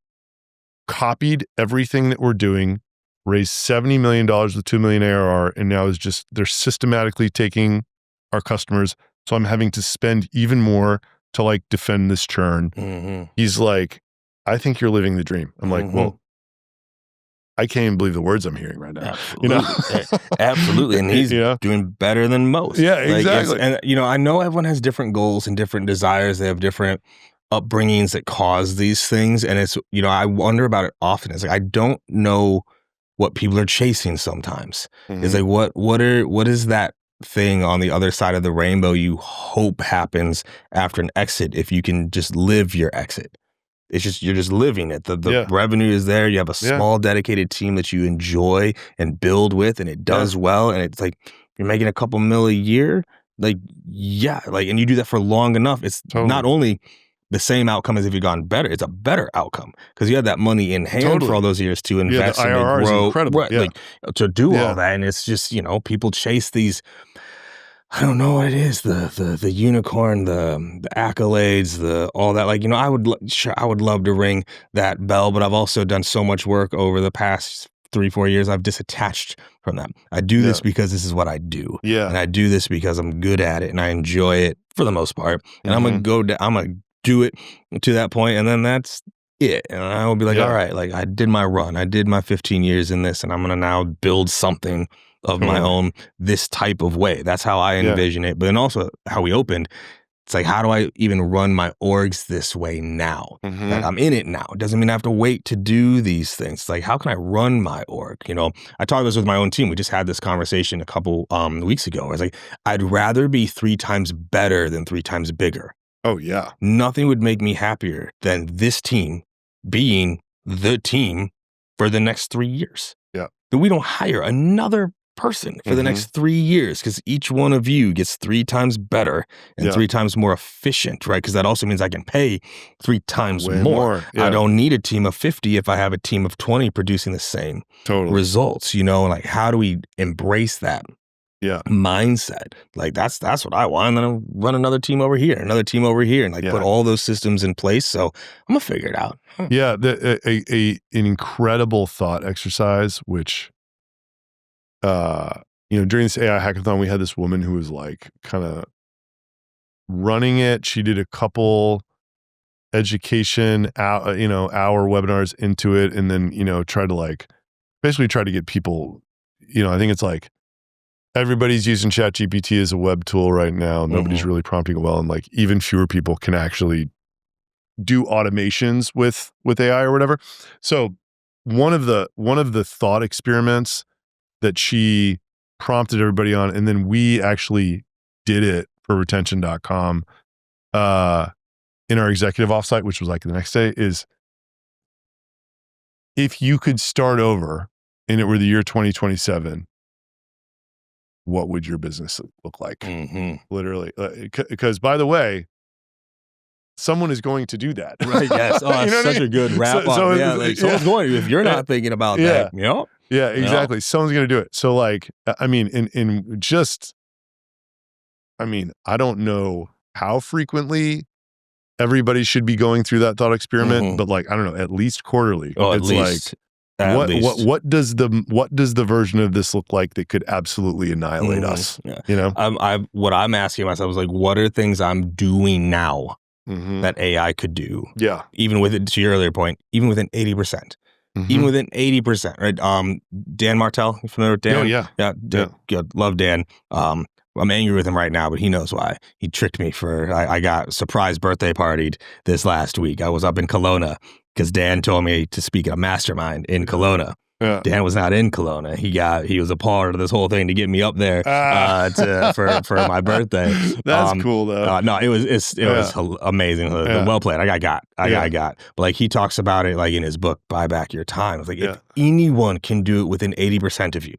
copied everything that we're doing, raised $70 million with 2 million ARR, and now they're systematically taking our customers. So I'm having to spend even more to like defend this churn. He's like, I think you're living the dream. I'm like, well, I can't even believe the words I'm hearing right now. Absolutely. And he's doing better than most. Yeah, exactly. And I know everyone has different goals and different desires. They have different upbringings that cause these things. And it's, I wonder about it often. It's like, I don't know what people are chasing sometimes. It's like, what is that thing on the other side of the rainbow you hope happens after an exit if you can just live your exit? It's just, you're just living it. The revenue is there. You have a small dedicated team that you enjoy and build with, and it does well. And it's like, you're making a couple mil a year. And you do that for long enough. It's not only the same outcome as if you'd gone better, it's a better outcome because you had that money in hand for all those years to invest and to grow, is incredible. to do all that. And it's just, people chase these I don't know what it is. The unicorn, the accolades, the all that. Like, I would love to ring that bell, but I've also done so much work over the past 3-4 years. I've disattached from that. I do this because this is what I do, and I do this because I'm good at it and I enjoy it for the most part. And I'm gonna do it to that point, and then that's it. And I will be like, all right, like I did my run, I did my 15 years in this, and I'm gonna now build something of my own this type of way. That's how I envision it. But then also how we opened, it's like, how do I even run my orgs this way now? Like, I'm in it now. It doesn't mean I have to wait to do these things. It's like, how can I run my org? I talked this with my own team. We just had this conversation a couple weeks ago. I was like, I'd rather be 3 times better than 3 times bigger. Oh, yeah. Nothing would make me happier than this team being the team for the next 3 years. Yeah. That we don't hire another person for the next 3 years, because each one of you gets 3 times better and 3 times more efficient, right? Because that also means I can pay 3 times more. I don't need a team of 50 if I have a team of 20 producing the same results, like, how do we embrace that mindset? Like, that's what I want. And then I'll run another team over here, and like put all those systems in place. So I'm gonna figure it out. Yeah. An incredible thought exercise, which during this AI hackathon, we had this woman who was like kind of running it. She did a couple education, hour webinars into it, and then, try to get people, I think it's like everybody's using ChatGPT as a web tool right now. Nobody's really prompting it well. And like even fewer people can actually do automations with AI or whatever. So one of the thought experiments that she prompted everybody on, and then we actually did it for retention.com in our executive offsite, which was like the next day, is if you could start over and it were the year 2027, what would your business look like? Literally. Because by the way, someone is going to do that. Right, yes. Oh, that's such a good wrap up. Someone's going to, if you're not thinking about that. Yeah, exactly. Someone's going to do it. So like, I mean, I don't know how frequently everybody should be going through that thought experiment, but like, I don't know, at least quarterly. Oh, at least. What does the version of this look like that could absolutely annihilate us? What I'm asking myself is like, what are things I'm doing now that AI could do? Yeah. Even with it, to your earlier point, even within 80%. Even within 80%, right? Dan Martell, you familiar with Dan? Oh, yeah. Yeah. Love Dan. I'm angry with him right now, but he knows why. He tricked me I got surprise birthday partied this last week. I was up in Kelowna because Dan told me to speak at a mastermind in Kelowna. Yeah. Dan was not in Kelowna. He was a part of this whole thing to get me up there for my birthday. That's cool though. No, it was amazing. Well played. I got. But like he talks about it like in his book, Buy Back Your Time. It's like if anyone can do it within 80% of you,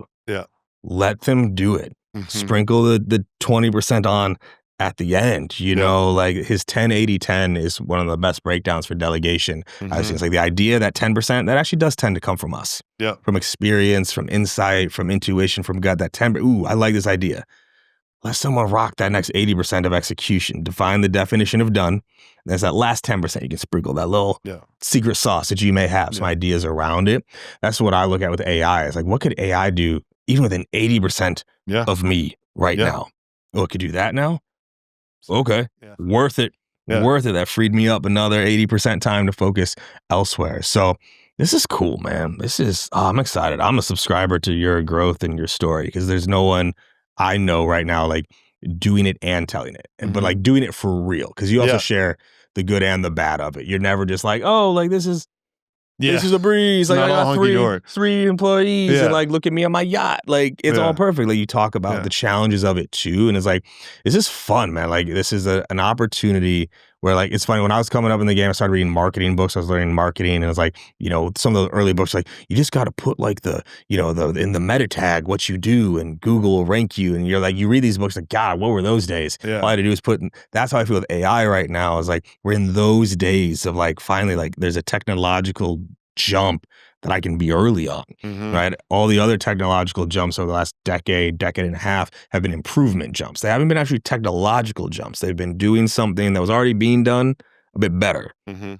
let them do it. Sprinkle the 20% on at the end, like his 10-80-10 is one of the best breakdowns for delegation. I think it's like the idea that 10%, that actually does tend to come from us. Yeah. From experience, from insight, from intuition, from gut. That 10%, I like this idea. Let someone rock that next 80% of execution. Define the definition of done. There's that last 10%. You can sprinkle that little secret sauce that you may have, some ideas around it. That's what I look at with AI. It's like, what could AI do even within 80% of me right now? Oh, it could do that now? Okay. Worth it. Worth it. That freed me up another 80% time to focus elsewhere. So this is cool, man. I'm excited. I'm a subscriber to your growth and your story because there's no one I know right now like doing it and telling it, but like doing it for real. Because you also share the good and the bad of it. You're never just like, oh, like this is a breeze. Like I got three employees and like look at me on my yacht. Like it's all perfect. Like you talk about the challenges of it too. And it's like, this is fun, man. Like this is an opportunity where like, it's funny when I was coming up in the game, I started reading marketing books. I was learning marketing and it was like, some of the early books, like you just got to put like in the meta tag, what you do and Google will rank you. And you're like, you read these books like, God, what were those days? Yeah. All I had to do is that's how I feel with AI right now is like, we're in those days of like, finally, like there's a technological jump that I can be early on, right? All the other technological jumps over the last decade and a half have been improvement jumps. They haven't been actually technological jumps. They've been doing something that was already being done a bit better.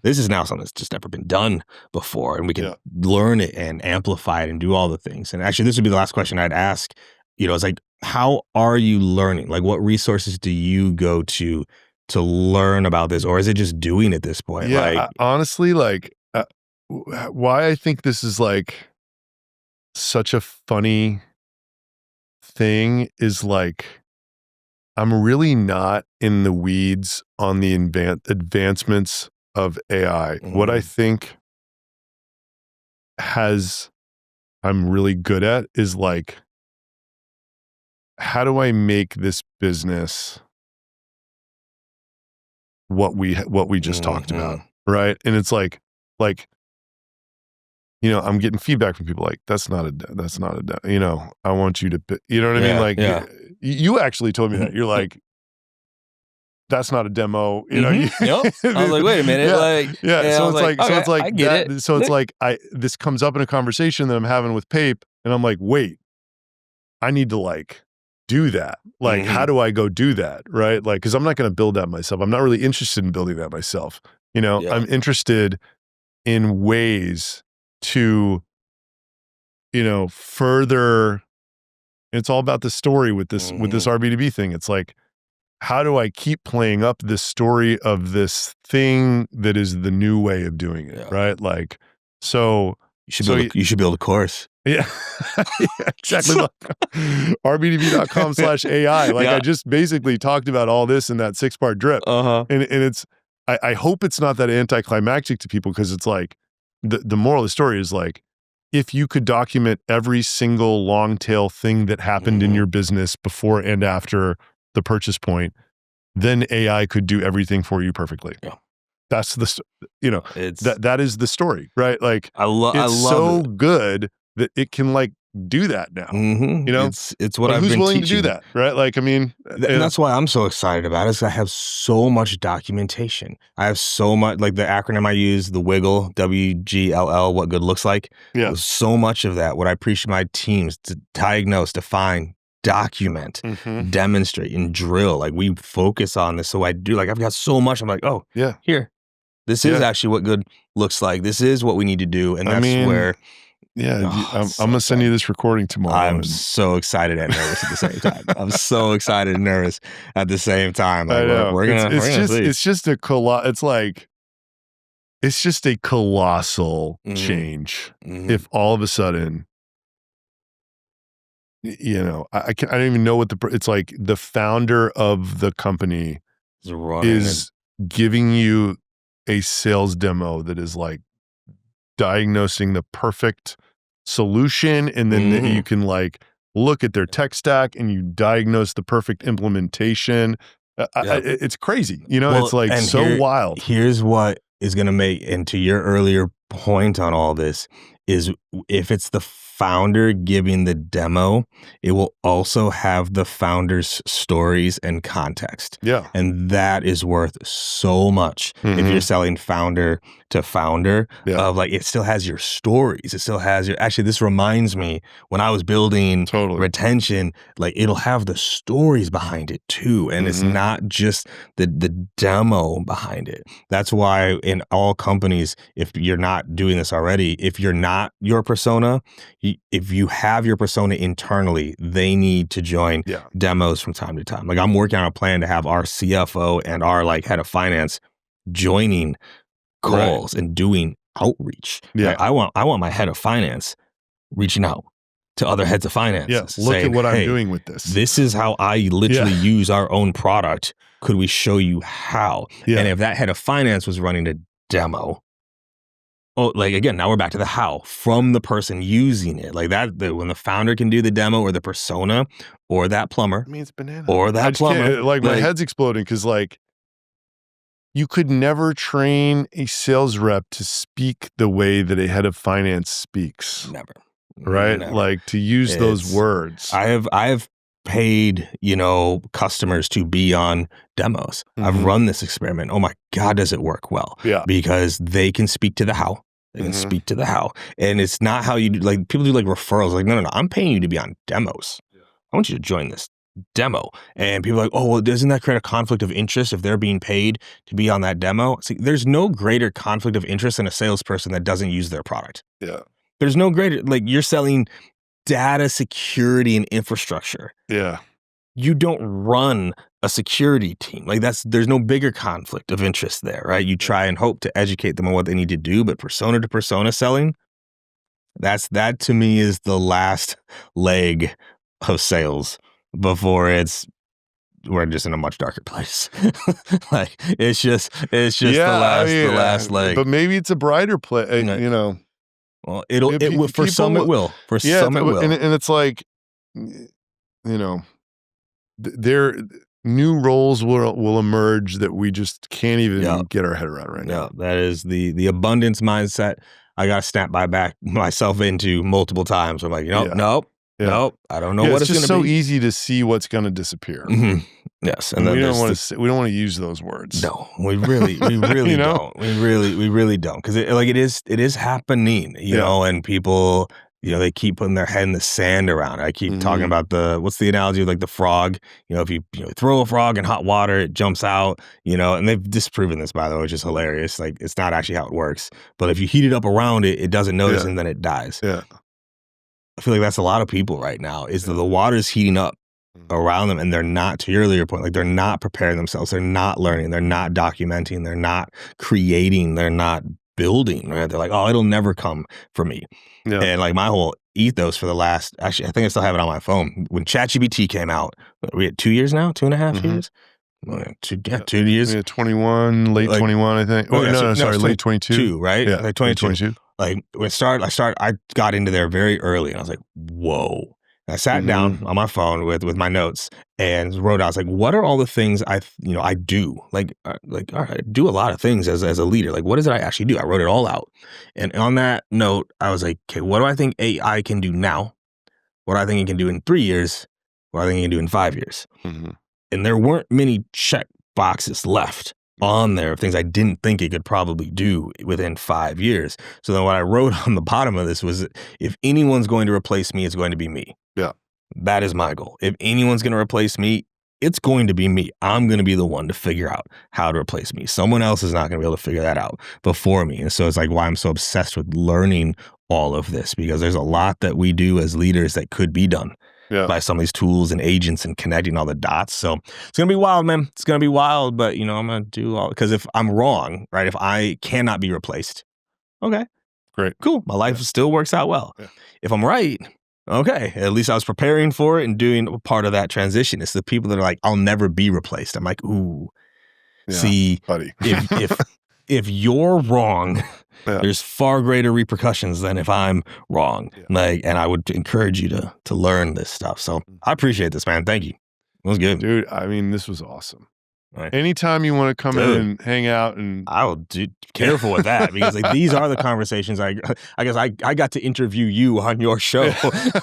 This is now something that's just never been done before, and we can learn it and amplify it and do all the things. And actually, this would be the last question I'd ask. It's like, how are you learning? Like, what resources do you go to learn about this, or is it just doing at this point? Yeah, like, honestly, like, why I think this is like such a funny thing is like, I'm really not in the weeds on the advancements of AI. What I think I'm really good at is like, how do I make this business what we just talked about, right? And it's like, I'm getting feedback from people like, that's not a, I want you to, you know what I mean? Like, you actually told me that. You're like, that's not a demo, Yep. I was like, wait a minute. So it's like, I get it. So it's like, this comes up in a conversation that I'm having with Pape, and I'm like, wait, I need to like do that. Like, how do I go do that? Right? Like, cause I'm not going to build that myself. I'm not really interested in building that myself. I'm interested in ways to, further, it's all about the story with this RB2B thing. It's like, how do I keep playing up this story of this thing that is the new way of doing it? Right? Like, so you should build a course. Yeah, exactly. rbdb.com/AI. Like, I just basically talked about all this in that 6-part drip. And it's, I hope it's not that anticlimactic to people, because it's like, the moral of the story is like, if you could document every single long tail thing that happened in your business before and after the purchase point, then AI could do everything for you perfectly. Yeah. That's the, that is the story, right? Like, I love so good that it can like do that now. It's what I've who's been willing teaching. to do that, right? Like, I mean, and that's why I'm so excited about it, is I have so much documentation. I have so much, like the acronym I use, the WIGGL, WGLL, what good looks like. Yeah. So much of that, what I preach to my teams, to diagnose, define, document, demonstrate, and drill. Like, we focus on this. So I do, like, I've got so much. I'm like, oh, yeah, here. This is actually what good looks like. This is what we need to do. And that's where... Yeah, I'm going to send you this recording tomorrow. I'm so excited and nervous at the same time. I'm so excited and nervous at the same time. Like, we're gonna see. It's just a colossal change. If all of a sudden, I don't even know what it's like. The founder of the company is giving you a sales demo that is like diagnosing the perfect solution, and then you can like look at their tech stack and you diagnose the perfect implementation. It's crazy, it's like so wild. Here's what is going to make, and to your earlier point on all this, is if it's the founder giving the demo, it will also have the founder's stories and context. Yeah. And that is worth so much if you're selling founder to founder, of like, it still has your stories. It still has your, actually, this reminds me, when I was building retention, like, it'll have the stories behind it too. And it's not just the demo behind it. That's why in all companies, if you're not doing this already, if you're not your persona, if you have your persona internally, they need to join demos from time to time. Like, I'm working on a plan to have our CFO and our like head of finance joining calls and doing outreach. Yeah. Like, I want my head of finance reaching out to other heads of finance. Yeah. Look at what I'm doing with this. This is how I literally use our own product. Could we show you how? Yeah. And if that head of finance was running a demo, like, again, now we're back to the how, from the person using it. Like that, when the founder can do the demo, or the persona, or that plumber. I mean, it's banana. Or that plumber. Like, my head's exploding, because like, you could never train a sales rep to speak the way that a head of finance speaks. Never. Right? Never. Like, to use those words. I have paid, customers to be on demos. I've run this experiment. Oh my God, does it work well? Yeah. Because they can speak to the how. They can speak to the how. And it's not how you do, like people do like referrals. Like, no, I'm paying you to be on demos. I want you to join this demo. And people are like, oh, well, doesn't that create a conflict of interest if they're being paid to be on that demo? It's like, there's no greater conflict of interest than a salesperson that doesn't use their product. Yeah. There's no greater, like you're selling data security and infrastructure. Yeah. You don't run a security team. Like there's no bigger conflict of interest there, right? You try and hope to educate them on what they need to do, but persona to persona selling, that to me is the last leg of sales before we're just in a much darker place. Like it's just the last leg. But maybe it's a brighter play, you know. Well, it will for some it will. For some it will. And it's like, you know, there new roles will emerge that we just can't even get our head around right now. That is the abundance mindset I got to snap back myself into multiple times. I'm like, nope, I don't know what it's going to be. It's just so easy to see what's going to disappear. Mm-hmm. Yes, and we don't want to use those words. No, we really don't. We really don't, because it is happening, you know, and people, you know, they keep putting their head in the sand around it. I keep talking about what's the analogy of like the frog? You know, if you throw a frog in hot water, it jumps out, you know, and they've disproven this, by the way, which is hilarious. Like, it's not actually how it works. But if you heat it up around it, it doesn't notice and then it dies. Yeah. I feel like that's a lot of people right now, is that the water's heating up around them and they're not, to your earlier point, like they're not preparing themselves. They're not learning. They're not documenting. They're not creating. They're not building, right? They're like, oh, it'll never come for me. Yeah. And like my whole ethos for the last, actually, I think I still have it on my phone. When ChatGPT came out, we had 2 years now, 2.5 years? 2 years. Yeah, 21, late 21, I think. Oh, no, sorry, late 22. Right? Yeah, like 22. Like when I got into there very early and I was like, whoa. And I sat down on my phone with my notes and wrote out, I was like, what are all the things I do? Like, all right, I do a lot of things as a leader. Like, what is it I actually do? I wrote it all out. And on that note, I was like, okay, what do I think AI can do now? What do I think it can do in 3 years? What do I think it can do in 5 years? And there weren't many check boxes left on there of things I didn't think it could probably do within 5 years. So then what I wrote on the bottom of this was, if anyone's going to replace me, it's going to be me. Yeah. That is my goal. If anyone's going to replace me, it's going to be me. I'm going to be the one to figure out how to replace me. Someone else is not going to be able to figure that out before me. And so it's like why I'm so obsessed with learning all of this, because there's a lot that we do as leaders that could be done by some of these tools and agents and connecting all the dots. So it's going to be wild, man. It's going to be wild, but I'm going to do all, because if I'm wrong, right, if I cannot be replaced, okay, great, cool. My life still works out well. Yeah. If I'm right, okay, at least I was preparing for it and doing part of that transition. It's the people that are like, I'll never be replaced. I'm like, ooh, see, buddy. if you're wrong, there's far greater repercussions than if I'm wrong. Yeah. Like, and I would encourage you to learn this stuff. So I appreciate this, man. Thank you. It was good, dude. I mean, this was awesome. Right. Anytime you want to come in and hang out, and I will do careful with that, because like these are the conversations I guess I got to interview you on your show.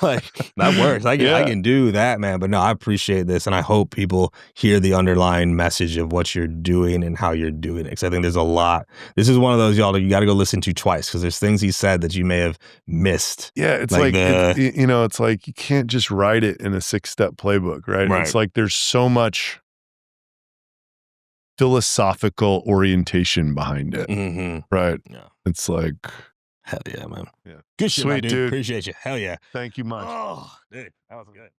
Like that works. I can do that, man. But no, I appreciate this, and I hope people hear the underlying message of what you're doing and how you're doing it. Because I think there's a lot. This is one of those, y'all, that you got to go listen to twice, because there's things he said that you may have missed. Yeah, it's like it's like you can't just write it in a 6-step playbook, right? It's like there's so much philosophical orientation behind it, right? Yeah, it's like, hell yeah, man. Yeah, good shit, sweet, dude. Appreciate you. Hell yeah. Thank you much. Oh, dude, that was good.